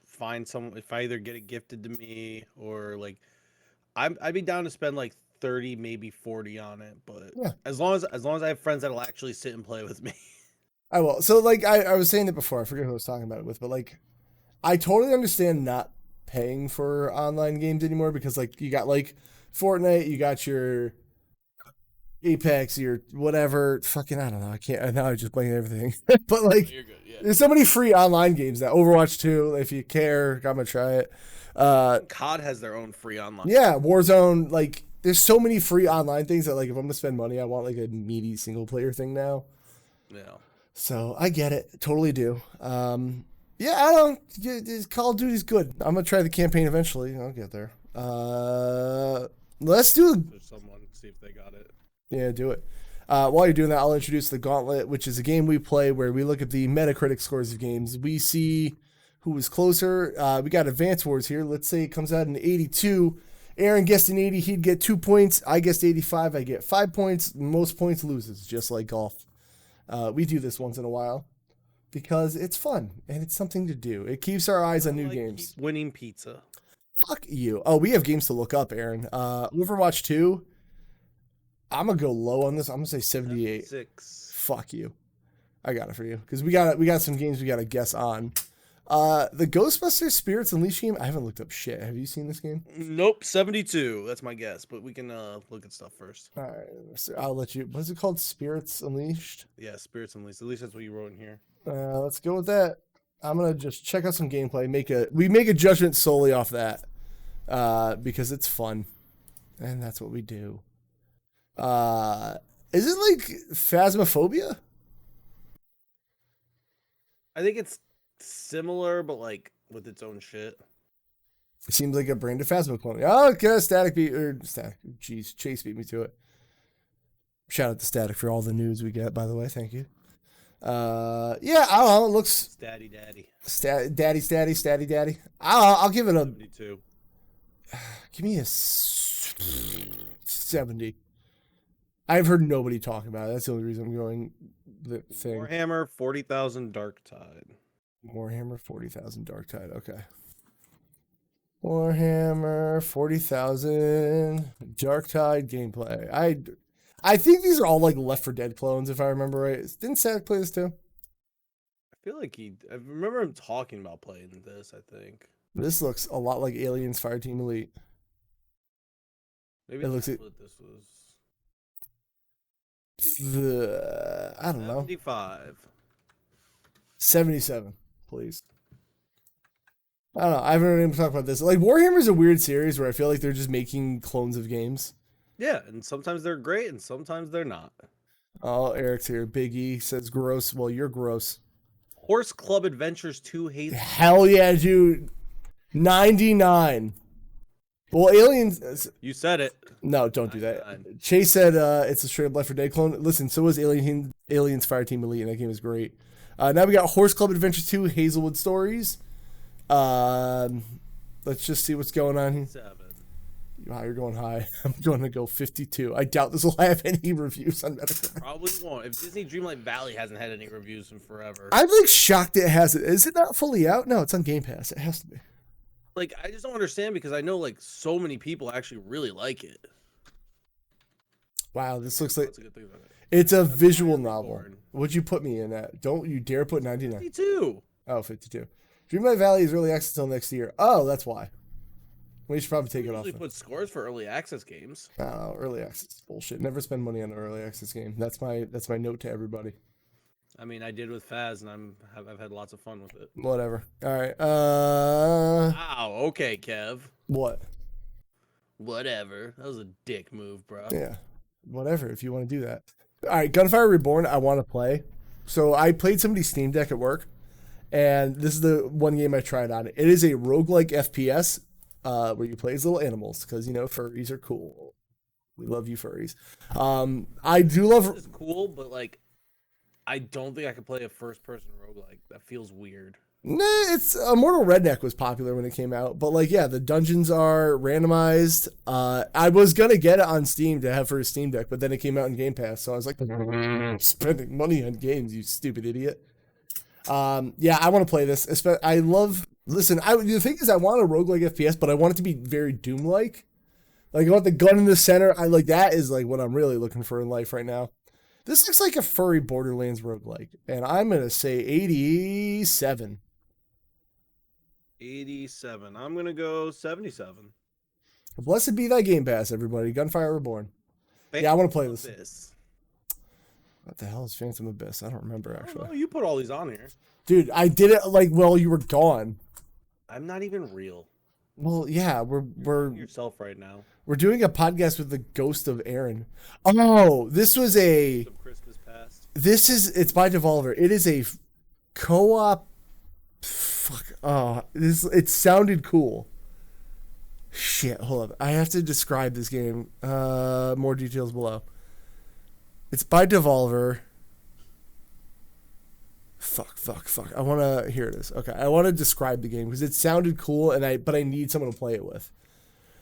find someone, if I either get it gifted to me or like, I'd be down to spend like 30, maybe 40 on it. But yeah, as long as I have friends that'll actually sit and play with me. I will. So like I was saying it before, I forget who I was talking about it with, but like I totally understand not paying for online games anymore, because like you got like Fortnite, you got your Apex, your whatever, fucking, I don't know. I can't, now I just playing everything. But like, You're good, yeah. There's so many free online games that Overwatch 2, if you care, I'm gonna try it. COD has their own free online. Yeah, Warzone, like, there's so many free online things that like, if I'm gonna spend money, I want like a meaty single player thing now. Yeah. So I get it, totally do. Yeah, I don't. Call of Duty's good. I'm gonna try the campaign eventually. I'll get there. Let's do. There's someone, see if they got it. Yeah, do it. While you're doing that, I'll introduce the Gauntlet, which is a game we play where we look at the Metacritic scores of games. We see who was closer. We got Advance Wars here. Let's say it comes out in 82. Aaron guessed an 80, he'd get 2 points. I guessed 85, I get 5 points. Most points loses, just like golf. We do this once in a while because it's fun and it's something to do. It keeps our eyes on new games. Keep winning pizza. Fuck you. Oh, we have games to look up, Aaron. Overwatch 2. I'm gonna go low on this. I'm gonna say 78. 6. Fuck you. I got it for you because we got some games we got to guess on. The Ghostbusters Spirits Unleashed game. I haven't looked up shit. Have you seen this game? Nope, 72. That's my guess, but we can look at stuff first. All right, so I'll let you. What's it called? Spirits Unleashed. Yeah, Spirits Unleashed. At least that's what you wrote in here. Let's go with that. I'm gonna just check out some gameplay. We make a judgment solely off that, because it's fun, and that's what we do. Is it like Phasmophobia? I think it's similar, but like with its own shit. It seems like a brand of Phasmophobia. Oh, okay, Static. Jeez, Chase beat me to it. Shout out to Static for all the news we get, by the way. Thank you. Yeah, I don't know. It looks Statty Daddy. Statty Daddy. I'll give it a 72. Give me a 70. I've heard nobody talk about it. That's the only reason I'm going the thing. Warhammer 40,000 Dark Tide. Warhammer 40,000 Dark Tide. Okay. Warhammer 40,000 Dark Tide gameplay. I think these are all like Left 4 Dead clones, if I remember right. Didn't Static play this too? I feel like I remember him talking about playing this, I think. This looks a lot like Aliens Fireteam Elite. Maybe It looks that's what this was. I don't know. 75. 77, please. I don't know. I haven't heard anyone talk about this. Like, Warhammer is a weird series where I feel like they're just making clones of games. Yeah, and sometimes they're great and sometimes they're not. Oh, Eric's here. Big E says gross. Well, you're gross. Horse Club Adventures 2 Hazel. Hell yeah, dude. 99. Well, Aliens. You said it. No, don't do that. Chase said it's a straight up Left 4 Dead clone. Listen, so was Aliens Fireteam Elite, and that game is great. Now we got Horse Club Adventures 2 Hazelwood Stories. Let's just see what's going on here. 7. Wow, you're going high. I'm going to go 52. I doubt this will have any reviews on Metacritic. Probably won't. If Disney Dreamlight Valley hasn't had any reviews in forever. I'm like shocked it has it. Is it not fully out? No, it's on Game Pass. It has to be. Like, I just don't understand because I know like so many people actually really like it. Wow, this looks like That's a good thing about it. it's a visual novel. What'd you put me in at? Don't you dare put 99. 52. Oh, 52. Dreamlight Valley is early access until next year. Oh, that's why. We should probably take it off. Usually put scores for early access games. Oh, early access bullshit. Never spend money on an early access game. That's my note to everybody. I mean, I did with Faz, and I've had lots of fun with it. Whatever. All right. Wow. Okay, Kev. What? Whatever. That was a dick move, bro. Yeah. Whatever. If you want to do that. All right. Gunfire Reborn. I want to play. So I played somebody's Steam Deck at work, and this is the one game I tried on. It is a roguelike FPS. Where you play as little animals because, you know, furries are cool. We love you, furries. I do love... It's cool, but, like, I don't think I could play a first-person roguelike. That feels weird. Nah, it's... Immortal Redneck was popular when it came out. But, like, yeah, the dungeons are randomized. I was going to get it on Steam to have for a Steam Deck, but then it came out in Game Pass. So I was like, spending money on games, you stupid idiot. Yeah, I want to play this. I love... Listen, the thing is, I want a roguelike FPS, but I want it to be very Doom-like. Like, I want the gun in the center. I like that is like what I'm really looking for in life right now. This looks like a furry Borderlands roguelike, and I'm gonna say 87. 87. I'm gonna go 77. Blessed be thy Game Pass, everybody. Gunfire Reborn. Yeah, I want to play this. What the hell is Phantom Abyss? I don't remember actually. Oh, you put all these on here, dude. I did it like while you were gone. I'm not even real. Well, yeah, we're yourself right now. We're doing a podcast with the ghost of Aaron. Oh, this was a Christmas past. It's by Devolver. It is a co-op. Fuck. Oh, it sounded cool. Shit, hold up. I have to describe this game. More details below. It's by Devolver. Fuck. I want to... Here it is. Okay, I want to describe the game because it sounded cool, but I need someone to play it with.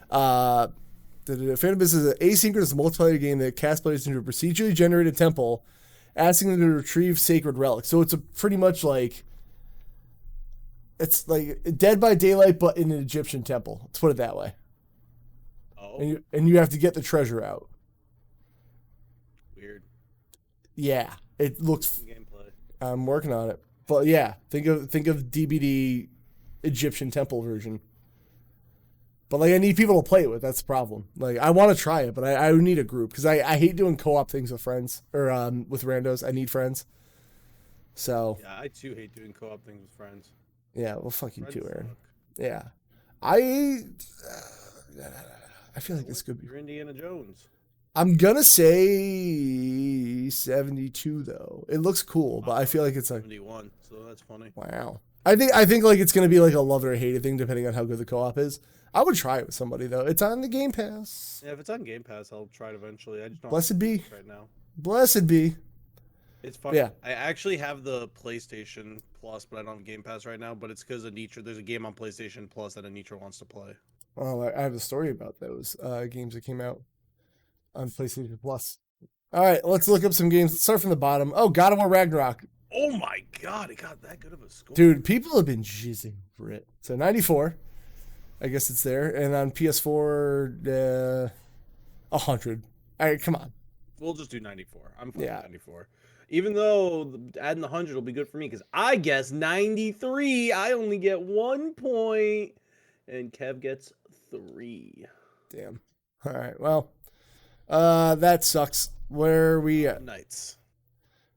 Phantom Abyss is an asynchronous multiplayer game that casts players into a procedurally generated temple, asking them to retrieve sacred relics. So it's a pretty much like... It's like Dead by Daylight, but in an Egyptian temple. Let's put it that way. Oh. And you have to get the treasure out. Weird. Yeah, it looks... Gameplay. I'm working on it. But yeah, think of DBD Egyptian temple version. But like I need people to play it with. That's the problem. Like I want to try it, but I need a group because I hate doing co-op things with friends or with randos. I need friends. So yeah, I too hate doing co-op things with friends. Yeah, well, fuck you Friends too, Aaron. suck. Yeah, I feel like this could be. You're Indiana Jones. I'm gonna say 72 though. It looks cool, but I feel like it's like 71. So that's funny. Wow. I think like it's gonna be like a love it or hate it thing depending on how good the co-op is. I would try it with somebody though. It's on the Game Pass. Yeah, if it's on Game Pass, I'll try it eventually. I just don't. Blessed be. Right now. Blessed be. It's fun. Yeah. I actually have the PlayStation Plus, but I don't have Game Pass right now. But it's because Anitra. There's a game on PlayStation Plus that Anitra wants to play. Oh, I have a story about those games that came out on PlayStation Plus. All right, let's look up some games. Let's start from the bottom. Oh, God of War Ragnarok. Oh my God, it got that good of a score. Dude, people have been jizzing for it. So 94. I guess it's there. And on PS4, 100. All right, come on. We'll just do 94. I'm fine with 94. Even though adding the 100 will be good for me because I guess 93. I only get 1 point. And Kev gets 3. Damn. All right. Well, that sucks. Where are we at? Knights.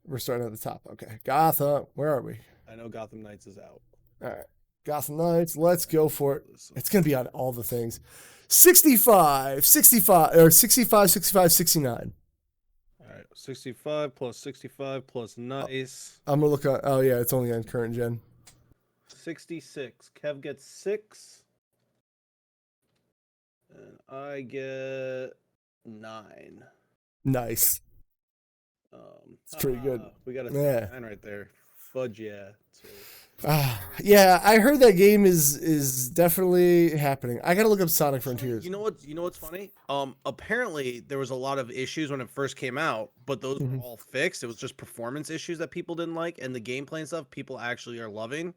We're starting at the top. Okay. Gotham. Where are we? I know Gotham Knights is out. All right. Gotham Knights. Let's go for it. It's going to be on all the things. 65, 65, or 65, 65, 69. All right. 65 plus 65 plus nice. I'm going to look at, oh yeah, it's only on current gen. 66. Kev gets 6. And I get 9. Nice. It's pretty good. We got a 9 right there. Fudge, yeah. Yeah, I heard that game is definitely happening. I gotta look up Sonic Frontiers. You know what's funny? Apparently there was a lot of issues when it first came out, but those were all fixed. It was just performance issues that people didn't like, and the gameplay and stuff people actually are loving.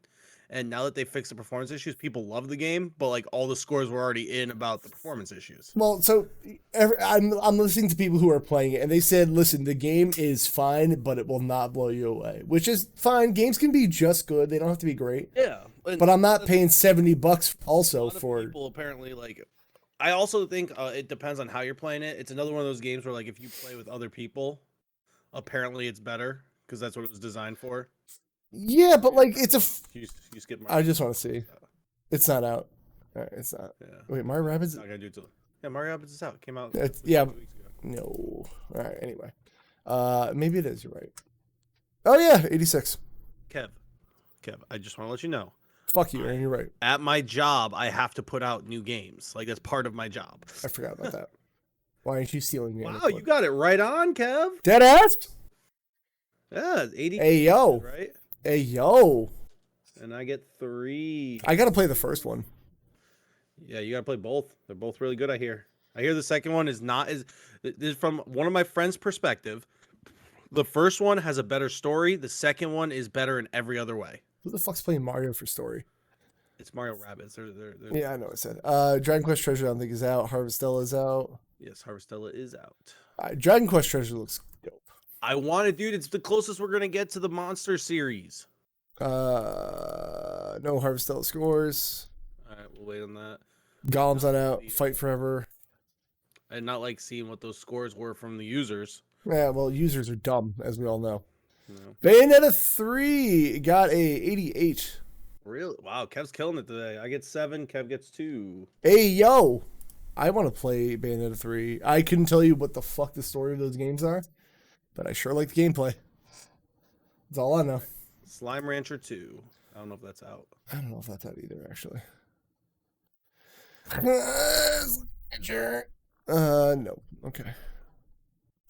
And now that they fixed the performance issues, people love the game, but like all the scores were already in about the performance issues. Well, so I'm listening to people who are playing it, and they said, "Listen, the game is fine, but it will not blow you away," which is fine. Games can be just good; they don't have to be great. Yeah, but I'm not paying $70 also for. People apparently like. I also think it depends on how you're playing it. It's another one of those games where like if you play with other people, apparently it's better because that's what it was designed for. Yeah, but like it's a. You skip I just want to see. It's not out. All right, it's not. Yeah. Wait, Mario Rabbids. Not gonna do it till. Yeah, Mario Rabbids is out. It came out. Yeah. 2 weeks ago. No. All right. Anyway, maybe it is. You're right. Oh yeah, 86. Kev, I just want to let you know. Fuck you, Aaron. You're right. At my job, I have to put out new games. Like that's part of my job. I forgot about that. Why aren't you stealing me? Wow, you got it right on, Kev. Dead ass. Yeah, 80. Hey yo. Right. Hey yo. And I get 3. I gotta play the first one. Yeah, you gotta play both. They're both really good. I hear the second one is not as. This is from one of my friends' perspective. The first one has a better story. The second one is better in every other way. Who the fuck's playing Mario for story? It's Mario Rabbids. They're... Yeah, I know. I said. Dragon Quest Treasure, I don't think is out. Harvestella is out. Yes, Harvestella is out. Dragon Quest Treasure looks dope. I want it, dude. It's the closest we're gonna get to the monster series. No Harvestella scores. All right, we'll wait on that. Golem's not out. Fight Forever. And not like seeing what those scores were from the users. Yeah, well, users are dumb, as we all know. No. Bayonetta 3 got a 88. Really? Wow, Kev's killing it today. I get 7, Kev gets 2. Hey, yo! I want to play Bayonetta 3. I couldn't tell you what the fuck the story of those games are, but I sure like the gameplay. That's all I know. Slime Rancher 2. I don't know if that's out. I don't know if that's out either, actually. No. Okay.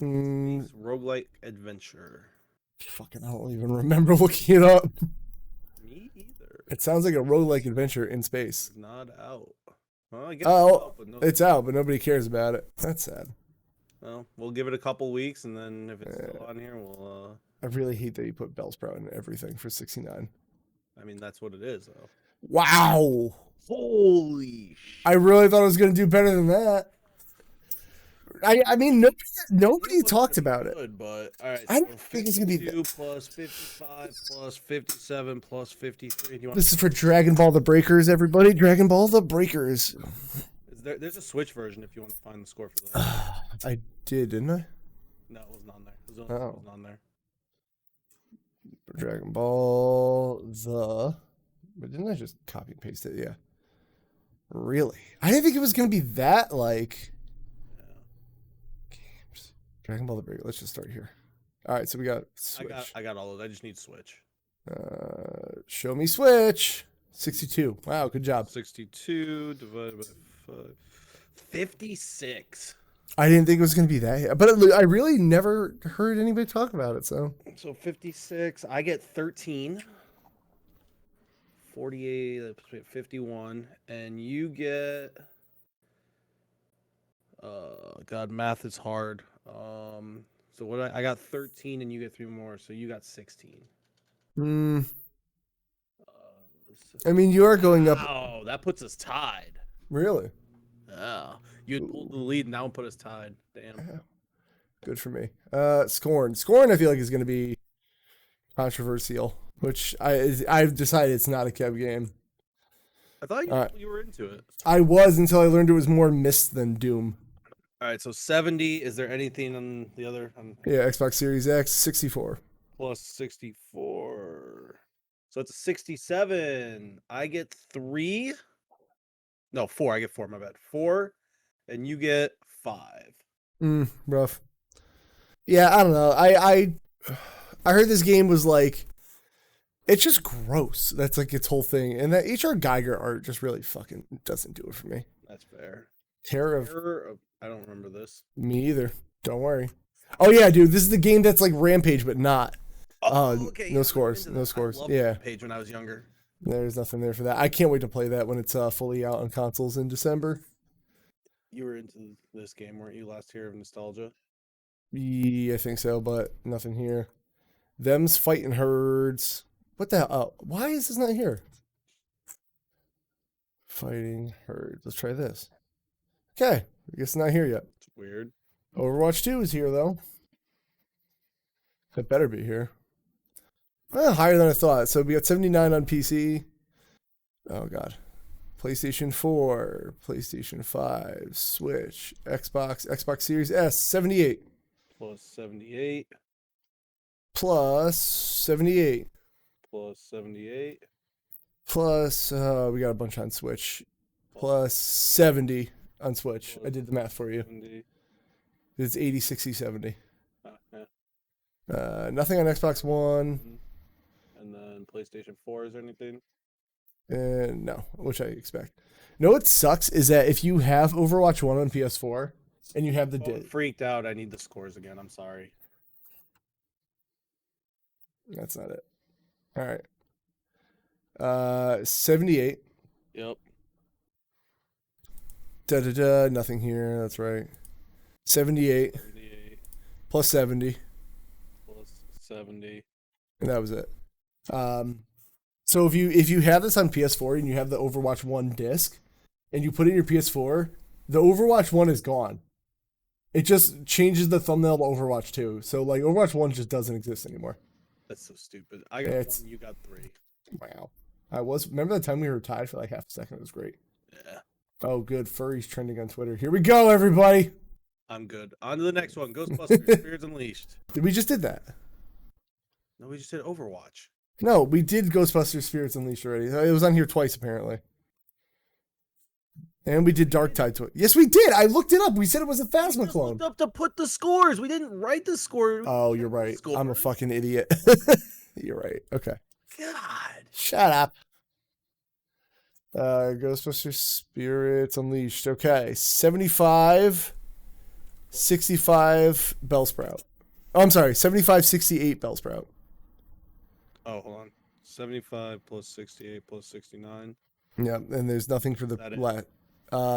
Roguelike Adventure. Fucking, I don't even remember looking it up. Me either. It sounds like a roguelike adventure in space. It's not out. Well, I guess it's out, but nobody cares about it. That's sad. Well, we'll give it a couple weeks, and then if it's still on here, we'll... I really hate that you put Bellsprout in everything for 69. I mean, that's what it is, though. Wow! Holy shit. I really thought I was going to do better than that. I mean, nobody talked about it. Good, but all right. I don't think it's going to be 2 plus 55 plus 57 plus 53. This is for Dragon Ball the Breakers, everybody. Dragon Ball the Breakers. There's a Switch version if you want to find the score for that. I did, didn't I? No, it wasn't on there. It wasn't on there. Dragon Ball the... But didn't I just copy and paste it? Yeah. Really? I didn't think it was going to be that, like... Games. Dragon Ball the Breaker. Let's just start here. All right, so we got Switch. I got all those. I just need Switch. Show me Switch. 62. Wow, good job. 62 divided by 5. 56. I didn't think it was going to be that, but I really never heard anybody talk about it. So 56. I get 13. 48. 51, and you get. God, math is hard. So what I got 13, and you get 3 more, so you got 16. I mean, you are going up. Oh, that puts us tied. Really? Yeah. You pulled the lead, and now put us tied. Damn. Good for me. Scorn. Scorn, I feel like, is going to be controversial, which I've decided it's not a Kev game. I thought you were into it. I was until I learned it was more Myst than Doom. All right, so 70. Is there anything on the other? Yeah, Xbox Series X, 64. Plus 64. So it's a 67. I get 3. No, 4. I get 4. My bad. 4, and you get 5. Rough. Yeah, I don't know. I heard this game was like, it's just gross. That's like its whole thing, and that H.R. Geiger art just really fucking doesn't do it for me. That's fair. Terror of I don't remember this. Me either. Don't worry. Oh yeah, dude, this is the game that's like Rampage, but not. Okay. No scores. No scores. I loved Yeah. Rampage when I was younger. There's nothing there for that. I can't wait to play that when it's fully out on consoles in December. You were into this game, weren't you? Last year of nostalgia. Yeah, I think so, but nothing here. Them's fighting herds. What the hell? Oh, why is this not here? Fighting herds. Let's try this. Okay, I guess it's not here yet. It's weird. Overwatch 2 is here though. It better be here. Well, higher than I thought. So we got 79 on PC. Oh god. PlayStation 4, PlayStation 5, Switch, Xbox Series S, 78. Plus 78. Plus 78. Plus 78. Plus, we got a bunch on Switch. Plus 70 on Switch. I did the math for you. 70. It's 80, 60, 70. Yeah. Nothing on Xbox One. And then PlayStation 4, is there anything? No, which I expect. No, what sucks is that if you have Overwatch 1 on PS4 and you have the I'm freaked out. I need the scores again. I'm sorry. That's not it. All right. 78. Yep. Nothing here. That's right. 78. 78. Plus 70. Plus 70. And that was it. So if you have this on PS4 and you have the Overwatch 1 disc and you put it in your PS4, the Overwatch 1 is gone. It just changes the thumbnail to Overwatch 2. So like Overwatch 1 just doesn't exist anymore. That's so stupid. I got 1, you got 3. Wow. Remember the time we were tied for like half a second? It was great. Yeah. Oh, good. Furry's trending on Twitter. Here we go, everybody. I'm good. On to the next one. Ghostbusters, Spirits Unleashed. We just did that. No, we just did Overwatch. No, we did Ghostbusters Spirits Unleashed already. It was on here twice, apparently. And we did Dark Tide twice. Yes, we did. I looked it up. We said it was a Phasma clone. Looked up to put the scores. We didn't write the score. Oh, you're right. I'm a fucking idiot. You're right. Okay. God. Shut up. Ghostbusters Spirits Unleashed. Okay. 75, 65 Bellsprout. Oh, I'm sorry. 75, 68 Bellsprout. Oh, hold on. 75 plus 68 plus 69. Yeah, and there's nothing for the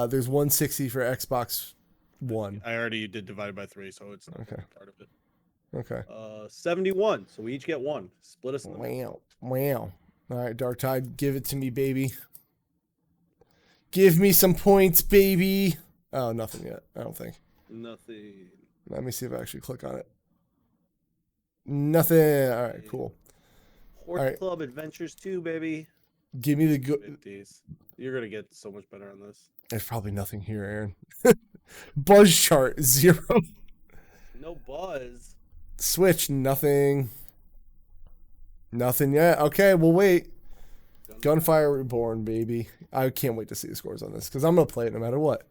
there's 160 for Xbox One. I already did divided by 3, so it's not part of it. Okay. 71. So we each get 1. Split us in the Wow. All right, Dark Tide, give it to me, baby. Give me some points, baby. Oh, nothing yet. I don't think. Nothing. Let me see if I actually click on it. Nothing. All right, cool. Horse Club Adventures 2, baby. Give me the good. 50s. You're gonna get so much better on this. There's probably nothing here, Aaron. Buzz chart 0. No buzz. Switch nothing. Nothing yet. Okay, we'll wait. Gunfire Reborn, baby. I can't wait to see the scores on this because I'm gonna play it no matter what.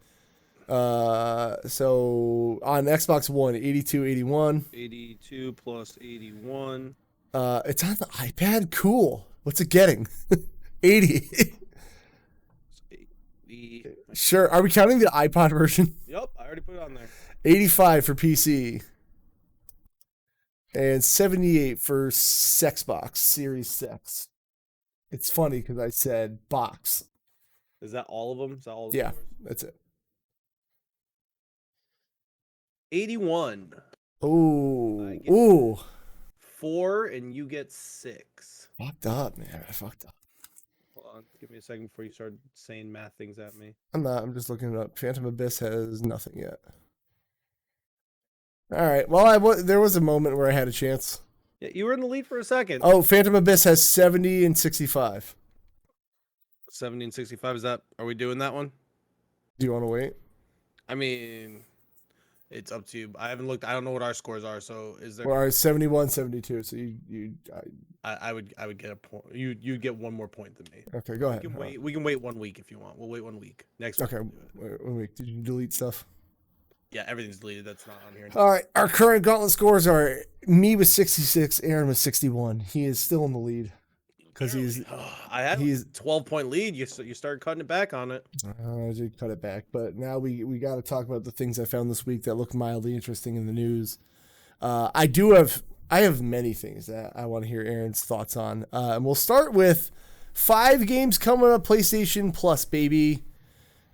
So on Xbox One, 82, 81. 82 plus 81. It's on the iPad. Cool. What's it getting? 80. 80. Sure. Are we counting the iPod version? Yep, I already put it on there. 85 for PC. And 78 for Xbox Series 6. It's funny because I said box. Is that all of them? Is that all? Yeah, that's it. 81. Ooh. 4 and you get 6. Fucked up, man. I fucked up. Hold on. Give me a second before you start saying math things at me. I'm not. I'm just looking it up. Phantom Abyss has nothing yet. All right. Well, there was a moment where I had a chance. Yeah, you were in the lead for a second. Oh, Phantom Abyss has 70 and 65. 1765. Is that? Are we doing that one? Do you want to wait? I mean, it's up to you. I haven't looked. I don't know what our scores are. So is there? Well, all right, 71, 72. So I would get a point. You'd get one more point than me. Okay, go ahead. We can wait 1 week if you want. We'll wait 1 week. Next week. Okay, wait 1 week. Did you delete stuff? Yeah, everything's deleted. That's not on here. All right, our current gauntlet scores are me with 66, Aaron with 61. He is still in the lead because he's 12-point lead. You start cutting it back on it. I did cut it back, but now we got to talk about the things I found this week that look mildly interesting in the news. I have many things that I want to hear Aaron's thoughts on, and we'll start with 5 games coming up PlayStation Plus, baby.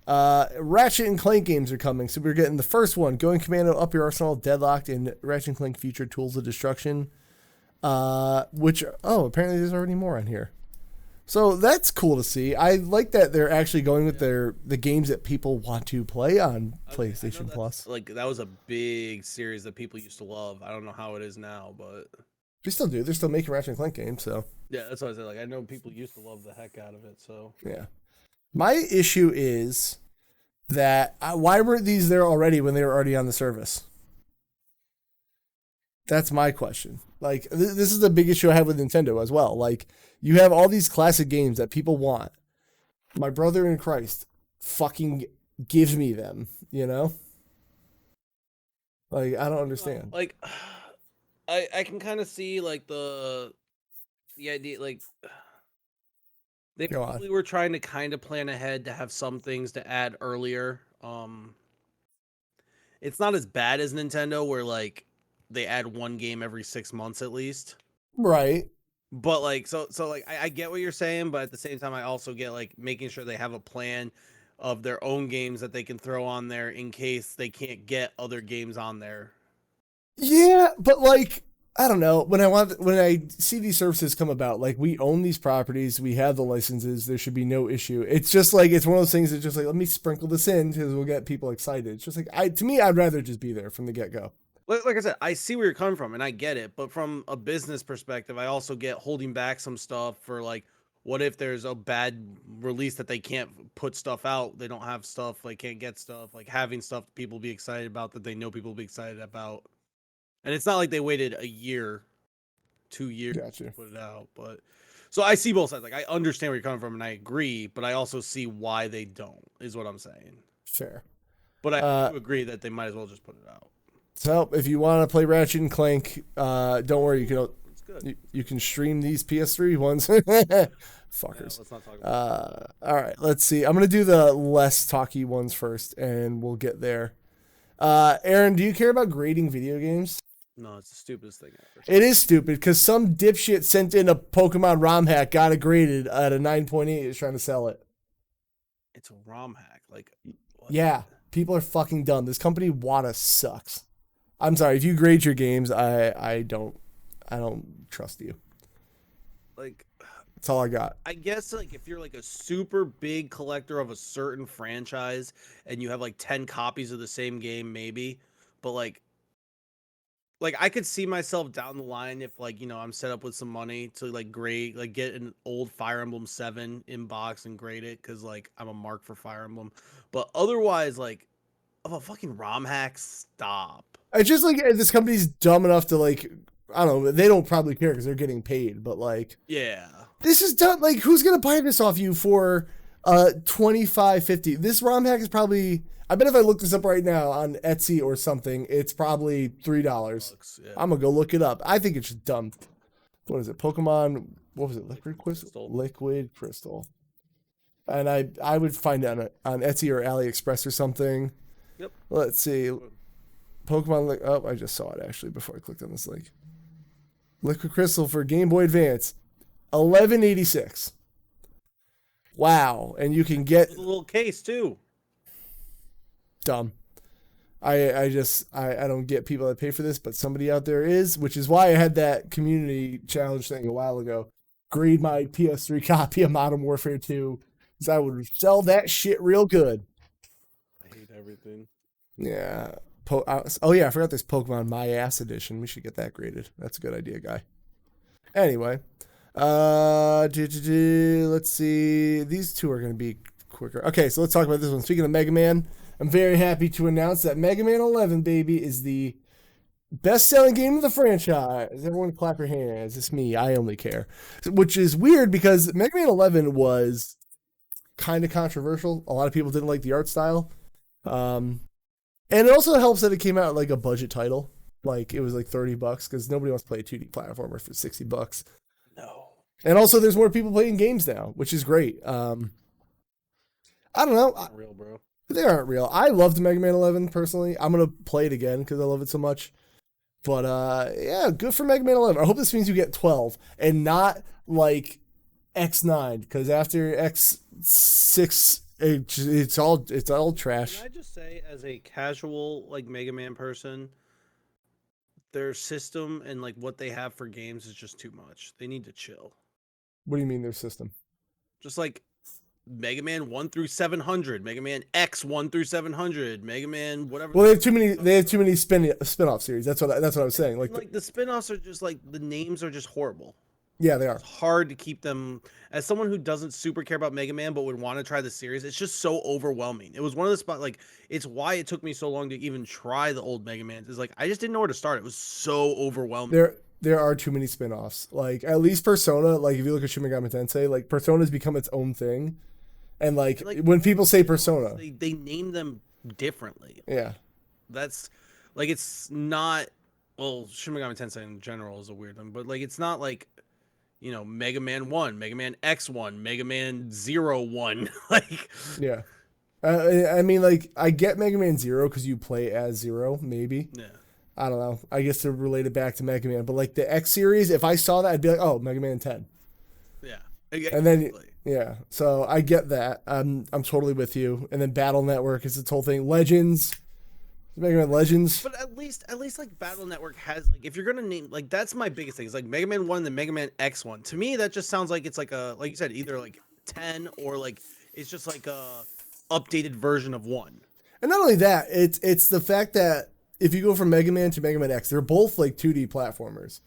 Ratchet and Clank games are coming, so we're getting the first one, Going Commando, Up Your Arsenal, Deadlocked, and Ratchet and Clank featured Tools of Destruction, which, apparently there's already more on here. So that's cool to see. I like that they're actually going with the games that people want to play on PlayStation Plus. Like, that was a big series that people used to love. I don't know how it is now, but they still do. They're still making Ratchet and Clank games, so. Yeah, that's what I said. Like, I know people used to love the heck out of it, so. Yeah. My issue is that why weren't these there already when they were already on the service? That's my question. Like, this is the big issue I have with Nintendo as well. Like, you have all these classic games that people want. My brother in Christ fucking gives me them, you know? Like, I don't understand. Like, I can kind of see, like, the idea, like, they probably were trying to kind of plan ahead to have some things to add earlier. It's not as bad as Nintendo where, like, they add one game every 6 months at least. Right. But, like, so like, I get what you're saying, but at the same time, I also get, like, making sure they have a plan of their own games that they can throw on there in case they can't get other games on there. Yeah, but, like, I don't know. When I see these services come about, like, we own these properties, we have the licenses, there should be no issue. It's just like, it's one of those things that's just like, let me sprinkle this in because we'll get people excited. It's just like, to me, I'd rather just be there from the get-go. Like I said, I see where you're coming from and I get it, but from a business perspective, I also get holding back some stuff for, like, what if there's a bad release that they can't put stuff out? They don't have stuff, like, can't get stuff, like, having stuff people be excited about that they know people will be excited about. And it's not like they waited a year, 2 years to put it out. But so I see both sides. Like, I understand where you're coming from and I agree, but I also see why they don't, is what I'm saying. Fair. But I do agree that they might as well just put it out. So if you want to play Ratchet and Clank, don't worry, you can stream these PS3 ones. Fuckers. Yeah, let's not talk about all right, let's see. I'm gonna do the less talky ones first, and we'll get there. Aaron, do you care about grading video games? No, it's the stupidest thing ever. It is stupid because some dipshit sent in a Pokemon ROM hack, got it graded at a 9.8, is trying to sell it. It's a ROM hack. Like, what? Yeah, people are fucking dumb. This company Wata sucks. I'm sorry, if you grade your games, I don't trust you. Like, that's all I got. I guess, like, if you're, like, a super big collector of a certain franchise and you have, like, 10 copies of the same game, maybe, but, like I could see myself down the line if, like, you know, I'm set up with some money to, like, grade, like, get an old Fire Emblem 7 in box and grade it because, like, I'm a mark for Fire Emblem. But otherwise, like, of a fucking ROM hack, stop. I just, like, this company's dumb enough to, like, I don't know, they don't probably care because they're getting paid, but, like, yeah, this is dumb. Like, who's gonna buy this off you for $25.50? This ROM hack is probably, I bet if I look this up right now on Etsy or something, it's probably $3. Yeah. I'm gonna go look it up. I think it's just dumb. What is it? Pokemon, what was it? Liquid Crystal? Liquid Crystal. And I would find it on Etsy or AliExpress or something. Yep. Let's see. Pokemon, oh, I just saw it actually before I clicked on this link. Liquid Crystal for Game Boy Advance, $11.86. Wow, and you can get a little case too. Dumb. I don't get people that pay for this, but somebody out there is, which is why I had that community challenge thing a while ago. Grade my PS3 copy of Modern Warfare 2, because I would sell that shit real good. I hate everything. Yeah. Oh yeah, I forgot this Pokemon My Ass Edition. We should get that graded. That's a good idea, guy. Anyway, Let's see. These two are going to be quicker. Okay, so let's talk about this one. Speaking of Mega Man, I'm very happy to announce that Mega Man 11, baby, is the best-selling game of the franchise. Everyone clap your hands. It's me. I only care. Which is weird because Mega Man 11 was kind of controversial. A lot of people didn't like the art style. And it also helps that it came out like a budget title. Like it was like $30 because nobody wants to play a 2D platformer for $60. No. And also there's more people playing games now, which is great. I don't know. Not real, bro. They aren't real. I loved Mega Man 11 personally. I'm going to play it again because I love it so much. But yeah, good for Mega Man 11. I hope this means you get 12 and not like X9 because after X6 it's all trash. Can I just say, as a casual like Mega Man person, their system and like what they have for games is just too much. They need to chill. What do you mean their system? Just like Mega Man 1 through 700, Mega Man X 1 through 700, Mega Man whatever. Well, they have too many. They have too many spin-off series. That's what I was saying. Like the spin-offs are just like the names are just horrible. Yeah, they are. It's hard to keep them. As someone who doesn't super care about Mega Man but would want to try the series, it's just so overwhelming. It was one of the spots, like, it's why it took me so long to even try the old Mega Man. Is like I just didn't know where to start. It was so overwhelming. There are too many spin-offs. Like at least Persona, like if you look at Shin Megami Tensei, like Persona's become its own thing. And like when people say Persona, they name them differently. Yeah. That's like it's not well, Shin Megami Tensei in general is a weird one, but like it's not like, you know, Mega Man 1, Mega Man X1, Mega Man 01. Like, yeah. I mean, like, I get Mega Man 0 because you play as Zero, maybe. Yeah. I don't know. I guess to relate it back to Mega Man. But, like, the X series, if I saw that, I'd be like, oh, Mega Man 10. Yeah. And then, yeah. So I get that. I'm totally with you. And then Battle Network is its whole thing. Legends. Mega Man Legends. But at least like Battle Network has like if you're gonna name like that's my biggest thing. It's like Mega Man 1 and then Mega Man X1. To me, that just sounds like it's like a like you said, either like 10 or like it's just like a updated version of 1. And not only that, it's the fact that if you go from Mega Man to Mega Man X, they're both like 2D platformers.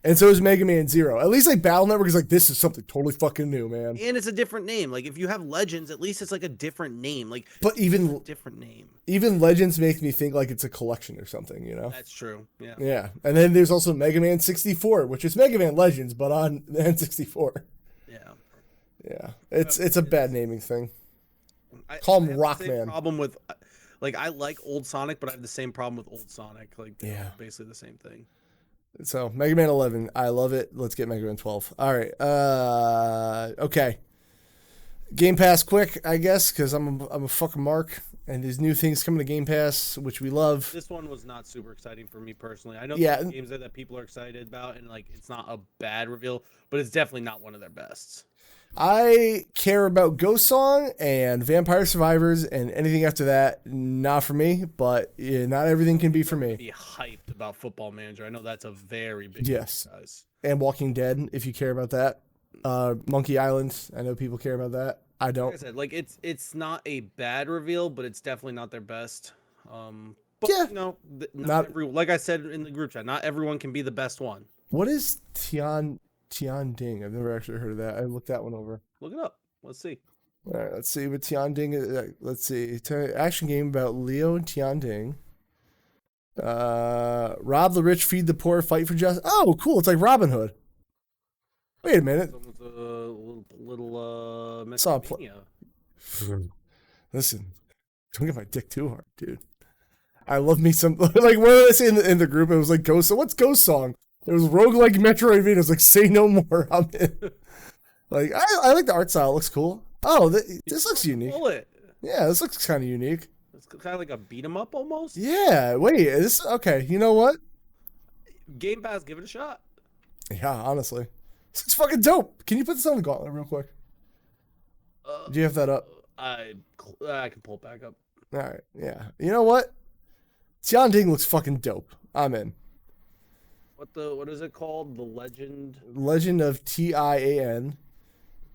And so is Mega Man 0. At least like Battle Network is like, this is something totally fucking new, man. And it's a different name. Like if you have Legends, at least it's like a different name. Like but even a different name. Even Legends makes me think like it's a collection or something, you know? That's true. Yeah. Yeah. And then there's also Mega Man 64, which is Mega Man Legends, but on N64. Yeah. Yeah. It's a bad naming thing. Call him Rockman. Problem with like I like old Sonic, but I have the same problem with old Sonic. Like yeah, basically the same thing. So Mega Man 11, I love it. Let's get Mega Man 12. All right. Okay. Game Pass quick, I guess, because I'm a fucking mark, and there's new things coming to Game Pass, which we love. This one was not super exciting for me personally. I know there's games that people are excited about, and like it's not a bad reveal, but it's definitely not one of their bests. I care about Ghost Song and Vampire Survivors, and anything after that, not for me. But yeah, not everything can be for me. Be hyped about Football Manager. I know that's a very big franchise. And Walking Dead, if you care about that. Monkey Island, I know people care about that. I don't. Like I said, like it's not a bad reveal, but it's definitely not their best. But yeah, you know, not like I said in the group chat, not everyone can be the best one. What is Tian Ding? I've never actually heard of that. I looked that one over. Look it up. Let's see. All right, let's see what Tian Ding is. Let's see. It's an action game about Leo and Tian Ding. Rob the rich, feed the poor, fight for justice. Oh, cool. It's like Robin Hood. Wait a minute. Listen, don't get my dick too hard, dude. I love me some like what did I say in the group? It was like Ghost. So what's Ghost Song? It was roguelike Metroidvania. It was like say no more. I'm in. Like I like the art style. It looks cool. Oh, this looks unique. Yeah, this looks kind of unique. It's kind of like a beat 'em up almost. Yeah. Wait. This okay? You know what? Game Pass, give it a shot. Yeah, honestly, it's fucking dope. Can you put this on the gauntlet real quick? Do you have that up? I can pull it back up. All right. Yeah. You know what? Tian Ding looks fucking dope. I'm in. What is it called? The Legend of Tian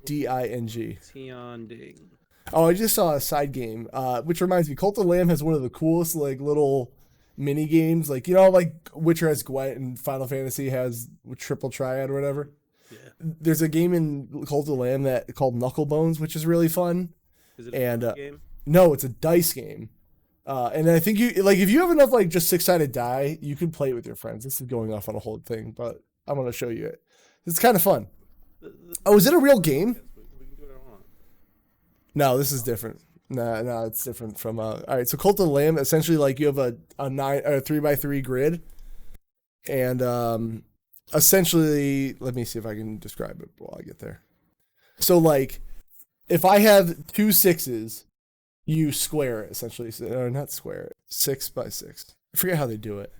Ding. Tian Ding. Oh, I just saw a side game, which reminds me, Cult of Lamb has one of the coolest like little mini games, like you know, like Witcher has Gwent and Final Fantasy has Triple Triad or whatever. Yeah. there's a game in Cult of the Lamb called Knuckle Bones, which is really fun. Is it a game? No, it's a dice game. And I think if you have enough like just 6-sided die, you can play it with your friends. This is going off on a whole thing, but I'm gonna show you it. It's kind of fun. Oh, is it a real game? We can do it on. No, this is different. No, it's different from. All right, so Cult of the Lamb, essentially like you have a 3x3 grid, and essentially, let me see if I can describe it while I get there. So like, if I have 2 6s, you square it essentially, or not square it, 6x6. I forget how they do it.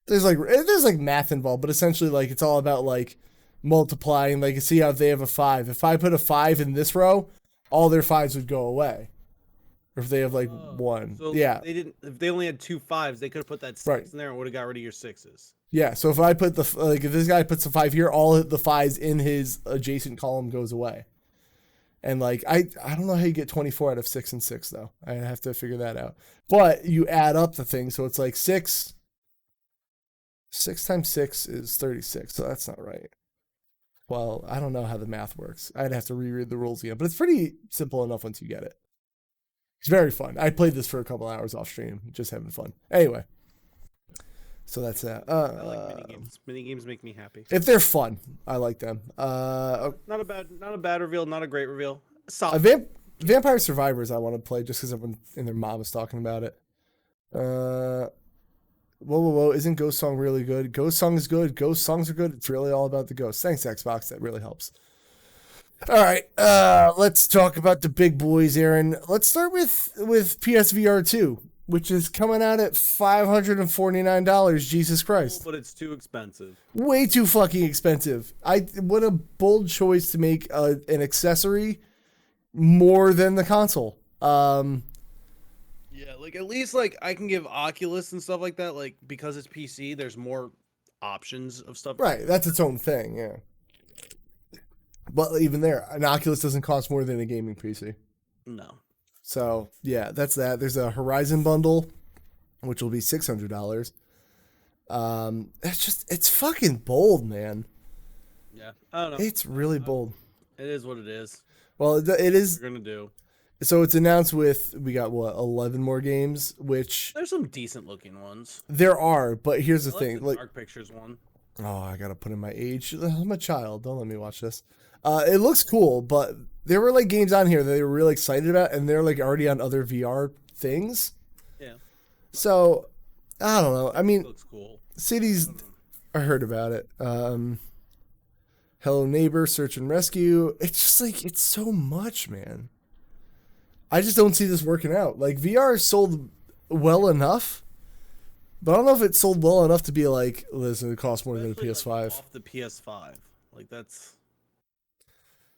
There's like math involved, but essentially like it's all about like multiplying. Like, see how they have a 5. If I put a 5 in this row, all their 5s would go away. Or if they have like 1, so yeah. If they only had 2 5s, they could have put that 6 in there and would have got rid of your 6s. Yeah. So if I put if this guy puts a 5 here, all the 5s in his adjacent column goes away. And like I don't know how you get 24 out of 6 and 6 though. I have to figure that out. But you add up the thing, so it's like 6 times 6 is 36. So that's not right. Well, I don't know how the math works. I'd have to reread the rules again, but it's pretty simple enough once you get it. It's very fun. I played this for a couple hours off stream, just having fun. Anyway, so that's that. I like mini games. Mini games make me happy. If they're fun, I like them. Not a bad reveal, not a great reveal. Solid. Vampire Survivors I want to play just because everyone and their mom is talking about it. Whoa, isn't Ghost Song really good? Ghost Song is good. Ghost songs are good. It's really all about the ghosts. Thanks, Xbox. That really helps. All right, let's talk about the big boys, Aaron. Let's start with PSVR 2, which is coming out at $549. Jesus Christ. But it's too expensive. Way too fucking expensive. What a bold choice to make an accessory more than the console. Yeah, like at least like I can give Oculus and stuff like that, like because it's PC, there's more options of stuff. Right, that's its own thing, yeah. But even there, an Oculus doesn't cost more than a gaming PC. No. So yeah, that's that. There's a Horizon bundle, which will be $600. It's fucking bold, man. Yeah, I don't know. It's really bold. It is what it is. Well, it is. We're gonna do. So it's announced we got 11 more games, which there's some decent looking ones. There are, but here's the thing. The Dark Pictures one. Oh, I gotta put in my age. I'm a child. Don't let me watch this. It looks cool, but there were like games on here that they were really excited about, and they're like already on other VR things. Yeah. So I don't know. I mean, it looks cool. Cities, I heard about it. Hello Neighbor, Search and Rescue. It's just like it's so much, man. I just don't see this working out. Like VR sold well enough, but I don't know if it sold well enough to be like, listen, it costs more than a PS5. Like off the PS5, like that's.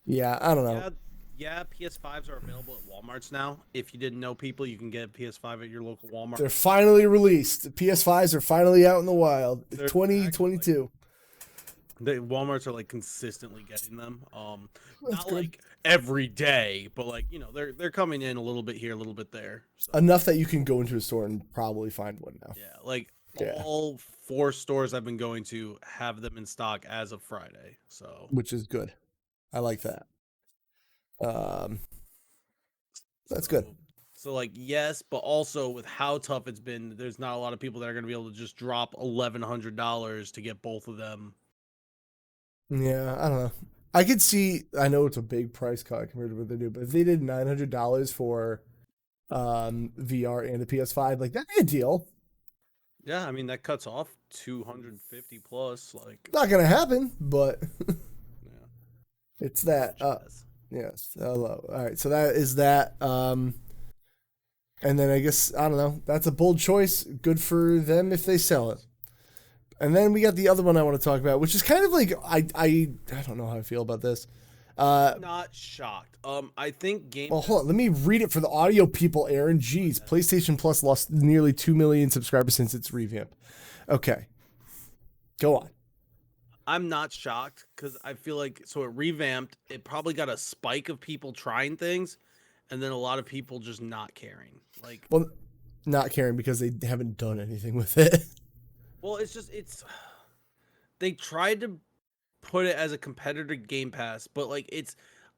Yeah, I don't know. Yeah, PS5s are available at Walmarts now. If you didn't know, people, you can get a PS5 at your local Walmart. They're finally released. The PS5s are finally out in the wild. 2022. The Walmarts are like consistently getting them. Not like every day, but like, you know, they're coming in a little bit here, a little bit there. So. Enough that you can go into a store and probably find one now. Yeah, like all 4 stores I've been going to have them in stock as of Friday. So which is good. I like that. That's good. So like, yes, but also with how tough it's been, there's not a lot of people that are going to be able to just drop $1,100 to get both of them. Yeah, I don't know. I could see. I know it's a big price cut compared to what they do, but if they did $900 for VR and a PS5, like that'd be a deal. Yeah, I mean that cuts off 250 plus. Like not gonna happen, but yeah. It's that. Yes. Hello. All right. So that is that. And then I guess I don't know. That's a bold choice. Good for them if they sell it. And then we got the other one I want to talk about, which is kind of like I don't know how I feel about this. Not shocked. I think game. Well, hold on. Let me read it for the audio people, Aaron. Jeez, PlayStation Plus lost nearly 2 million subscribers since its revamp. Okay, go on. I'm not shocked because I feel like so it revamped. It probably got a spike of people trying things, and then a lot of people just not caring. Like, well, not caring because they haven't done anything with it. Well, they tried to put it as a competitor to Game Pass, but like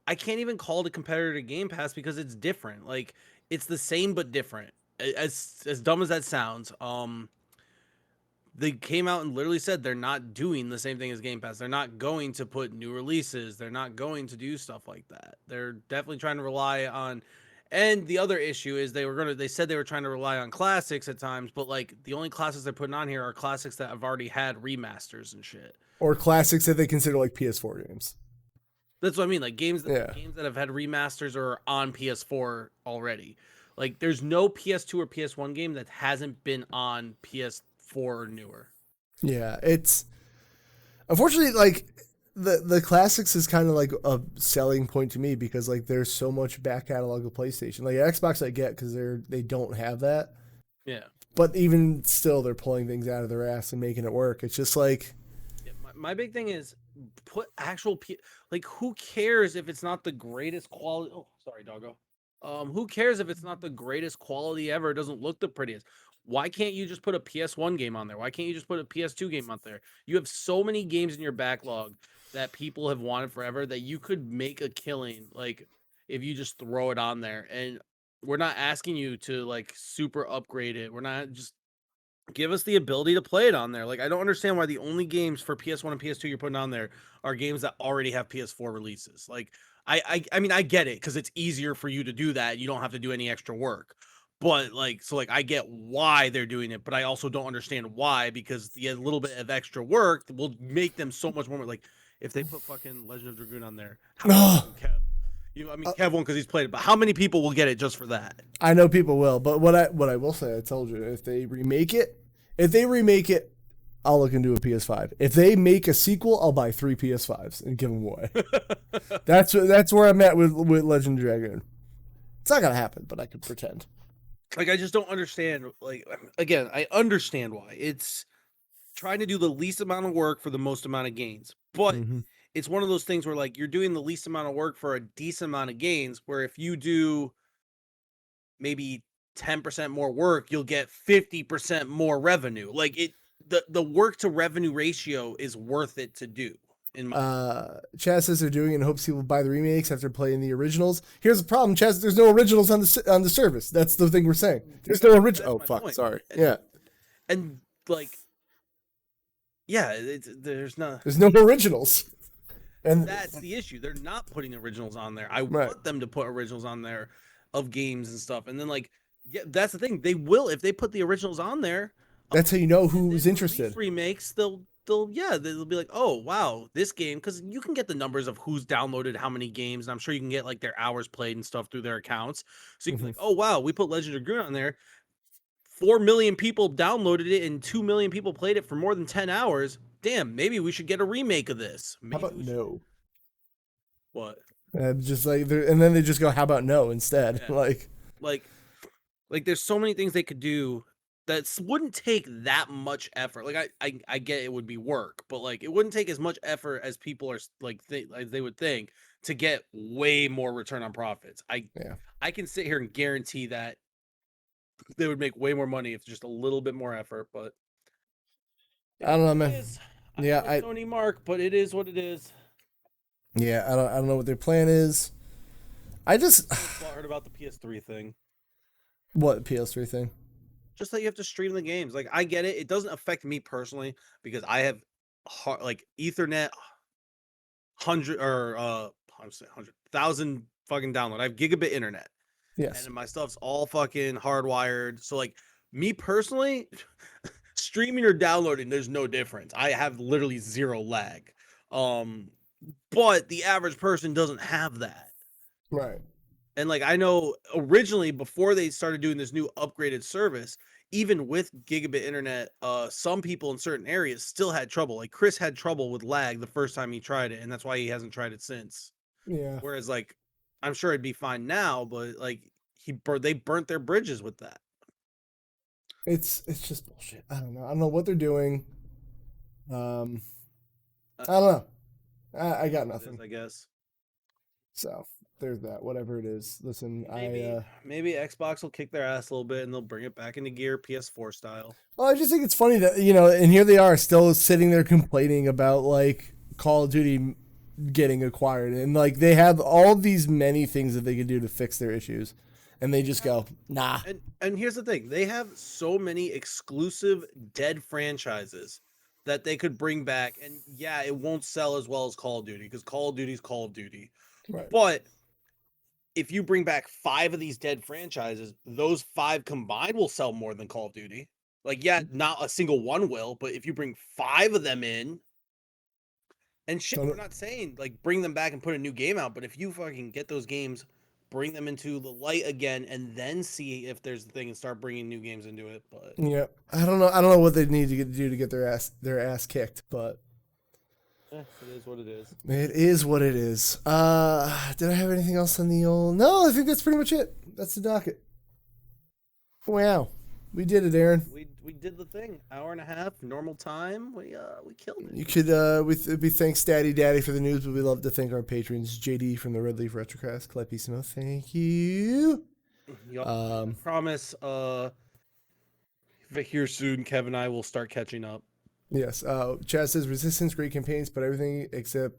I can't even call it a competitor to Game Pass because it's different. Like it's the same but different. As dumb as that sounds, they came out and literally said they're not doing the same thing as Game Pass. They're not going to put new releases. They're not going to do stuff like that. They're definitely trying to rely on. And the other issue is they said they were trying to rely on classics at times, but like the only classics they're putting on here are classics that have already had remasters and shit. Or classics that they consider like PS4 games. That's what I mean. Like games that have had remasters or are on PS4 already. Like there's no PS2 or PS1 game that hasn't been on PS4 or newer. Yeah, it's unfortunately like the classics is kind of like a selling point to me because like there's so much back catalog of PlayStation. Like Xbox I get because they don't have that. Yeah. But even still, they're pulling things out of their ass and making it work. It's just like my big thing is put actual like who cares if it's not the greatest quality? Oh, sorry, doggo. Who cares if it's not the greatest quality ever? It doesn't look the prettiest. Why can't you just put a PS1 game on there? Why can't you just put a PS2 game out there? You have so many games in your backlog that people have wanted forever that you could make a killing like if you just throw it on there. And we're not asking you to like super upgrade it. We're not just give us the ability to play it on there. Like I don't understand why the only games for PS1 and PS2 you're putting on there are games that already have PS4 releases. Like I mean I get it because it's easier for you to do that. You don't have to do any extra work. But like so like I get why they're doing it, but I also don't understand why because the little bit of extra work will make them so much more like if they put fucking Legend of Dragoon on there. Kev, I mean Kev won't because he's played it, but how many people will get it just for that? I know people will, but what I will say, I told you, if they remake it, I'll look into a PS5. If they make a sequel, I'll buy 3 PS5s and give them away. That's where I'm at with Legend of Dragoon. It's not gonna happen, but I could pretend. Like I just don't understand. Like again, I understand why it's trying to do the least amount of work for the most amount of gains, but it's one of those things where like you're doing the least amount of work for a decent amount of gains. Where if you do maybe 10% more work, you'll get 50% more revenue. Like the work to revenue ratio is worth it to do. Chaz says they're doing it and hopes people buy the remakes after playing the originals. Here's the problem, Chaz. There's no originals on the service. That's the thing we're saying. There's no original. Oh fuck, point. Sorry. And like, yeah, there's no originals. And that's the issue. They're not putting originals on there. I want them to put originals on there of games and stuff. And then like, yeah, that's the thing. They will if they put the originals on there. That's how you know who's interested. Remakes, they'll be like, oh wow, this game, because you can get the numbers of who's downloaded how many games, and I'm sure you can get like their hours played and stuff through their accounts. So you can be like, oh wow, we put Legend of Dragoon on there. 4 million people downloaded it and 2 million people played it for more than 10 hours. Damn, maybe we should get a remake of this. Maybe how about no? What? Just like and then they just go, how about no instead? Yeah. Like there's so many things they could do that wouldn't take that much effort. Like I get it would be work, but like it wouldn't take as much effort as people are like as they would think to get way more return on profits. I can sit here and guarantee that they would make way more money if just a little bit more effort. But I don't know, man. I Sony Mark, but it is what it is. Yeah, I don't know what their plan is. I just heard about the PS3 thing. What PS3 thing? Just that you have to stream the games. Like I get it. It doesn't affect me personally because I have like Ethernet 100,000 fucking download. I have gigabit internet. Yes. And my stuff's all fucking hardwired. So like me personally, streaming or downloading, there's no difference. I have literally zero lag. But the average person doesn't have that. Right. And like I know originally before they started doing this new upgraded service, even with gigabit internet, some people in certain areas still had trouble. Like Chris had trouble with lag the first time he tried it, and that's why he hasn't tried it since. Yeah. Whereas like I'm sure it'd be fine now, but like they burnt their bridges with that. It's just bullshit. I don't know what they're doing. I don't know. I got nothing. I guess. So there's that. Whatever it is. Listen, maybe Xbox will kick their ass a little bit and they'll bring it back into gear, PS4 style. Well, I just think it's funny that and here they are still sitting there complaining about like Call of Duty getting acquired, and like they have all these many things that they can do to fix their issues, and they just go, nah. And here's the thing: they have so many exclusive dead franchises that they could bring back, and yeah, it won't sell as well as Call of Duty because Call of Duty is Call of Duty. Right. But if you bring back 5 of these dead franchises, those 5 combined will sell more than Call of Duty. Like, yeah, not a single one will, but if you bring 5 of them in, and shit, we're not saying like bring them back and put a new game out, but if you fucking get those games, bring them into the light again, and then see if there's a thing and start bringing new games into it. But yeah, I don't know what they need to do to get their ass kicked, but it is what it is. It is what it is. Did I have anything else on the old? No, I think that's pretty much it. That's the docket. Wow, we did it, Aaron. We did the thing. Hour and a half, normal time. We killed it. You could we thanks Daddy for the news, but we love to thank our patrons, JD from the Red Leaf Retrocast, Clepissimo, thank you. I promise here soon, Kevin and I will start catching up. Yes. Chaz says Resistance, great campaigns, but everything except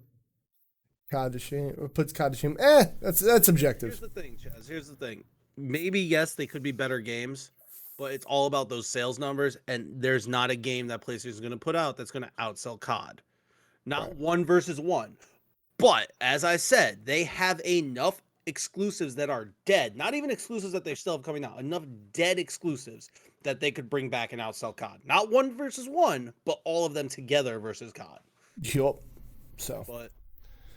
COD to shame, puts COD to shame. That's objective. Here's the thing, Chaz. Here's the thing. Maybe yes, they could be better games, but it's all about those sales numbers, and there's not a game that PlayStation is going to put out that's going to outsell COD. Not Right. 1 versus 1. But, as I said, they have enough exclusives that are dead. Not even exclusives that they still have coming out. Enough dead exclusives that they could bring back and outsell COD. Not 1 versus 1, but all of them together versus COD. Yup. So. But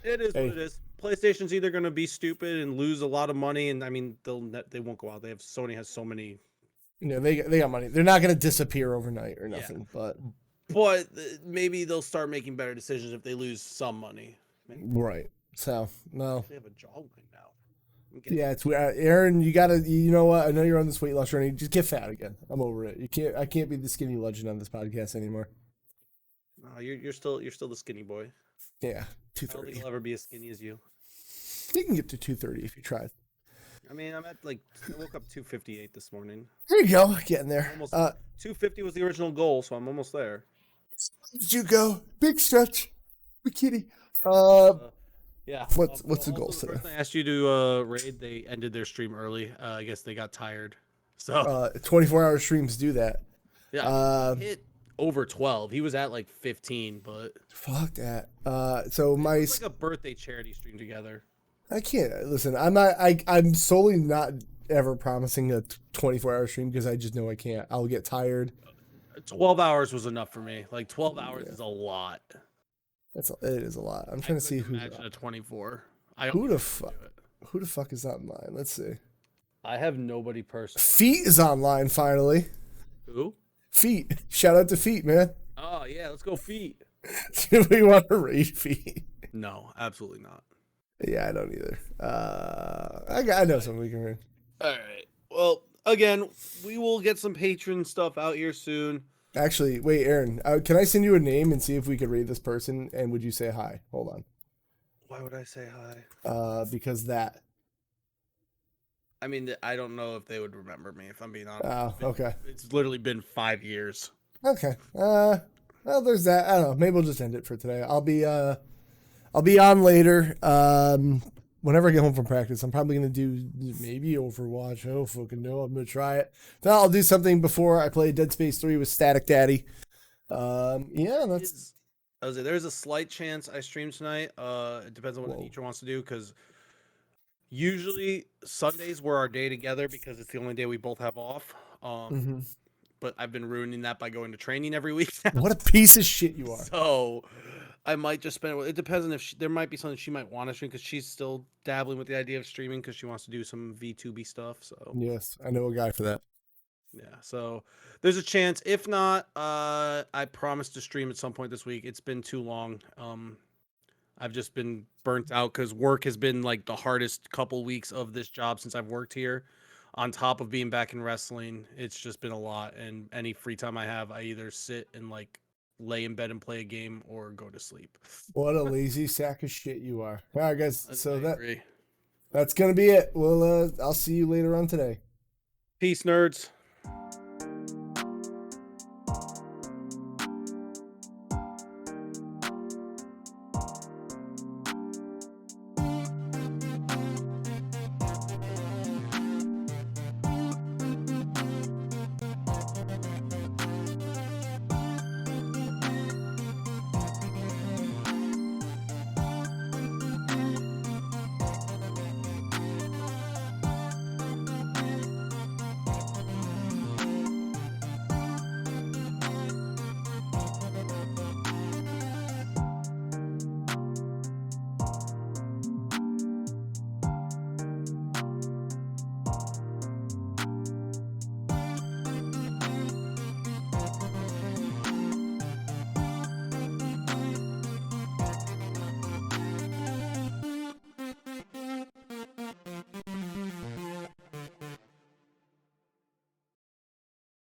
it is what it is. PlayStation's either going to be stupid and lose a lot of money, and I mean, they won't go out. Sony has so many. You know, they got money. They're not going to disappear overnight or nothing, but maybe they'll start making better decisions if they lose some money. Right. So, no. They have a jawline now. Yeah, it's weird. Aaron, you know what? I know you're on this weight loss journey. Just get fat again. I'm over it. I can't be the skinny legend on this podcast anymore. No, you're still the skinny boy. Yeah, 230. I don't think I'll ever be as skinny as you. You can get to 230 if you tried. I mean, I woke up 258 this morning. There you go, getting there. 250 was the original goal, so I'm almost there. Did you go? Big stretch. Bikini. Yeah. What's the goal today? I asked you to raid. They ended their stream early. I guess they got tired. So 24-hour streams do that. Yeah. Hit over 12. He was at like 15, but fuck that. So it's like a birthday charity stream together. I can't listen. I'm solely not ever promising a 24-hour stream because I just know I can't. I'll get tired. 12 hours was enough for me. Like 12 hours is a lot. It is a lot. I'm trying to see who's a 24. Who the fuck is online? Let's see. I have nobody personally. Feet is online finally. Who? Feet. Shout out to Feet, man. Oh yeah, let's go Feet. Do we want to raid Feet? No, absolutely not. Yeah, I don't either. I know something we can read. All right. Well, again, we will get some patron stuff out here soon. Actually, wait, Aaron, can I send you a name and see if we could read this person? And would you say hi? Hold on. Why would I say hi? Because that. I mean, I don't know if they would remember me, if I'm being honest. Oh, okay. It's literally been 5 years. Okay. Well, there's that. I don't know. Maybe we'll just end it for today. I'll be on later. Whenever I get home from practice, I'm probably going to do maybe Overwatch. I don't fucking know. I'm going to try it. Then I'll do something before I play Dead Space 3 with Static Daddy. Yeah, that's... There's a slight chance I stream tonight. It depends on what the teacher wants to do, because usually Sundays were our day together because it's the only day we both have off. But I've been ruining that by going to training every week now. What a piece of shit you are. So I might just spend it. Depends on if there might be something she might want to stream, because she's still dabbling with the idea of streaming because she wants to do some VTuber stuff. So yes, I know a guy for that. Yeah, so there's a chance. If not, I promise to stream at some point this week. It's been too long. I've just been burnt out because work has been like the hardest couple weeks of this job since I've worked here. On top of being back in wrestling, it's just been a lot. And any free time I have, I either sit and like lay in bed and play a game or go to sleep. What a lazy sack of shit you are. All right, guys. So agree. That's gonna be it. Well, I'll see you later on today. Peace, nerds.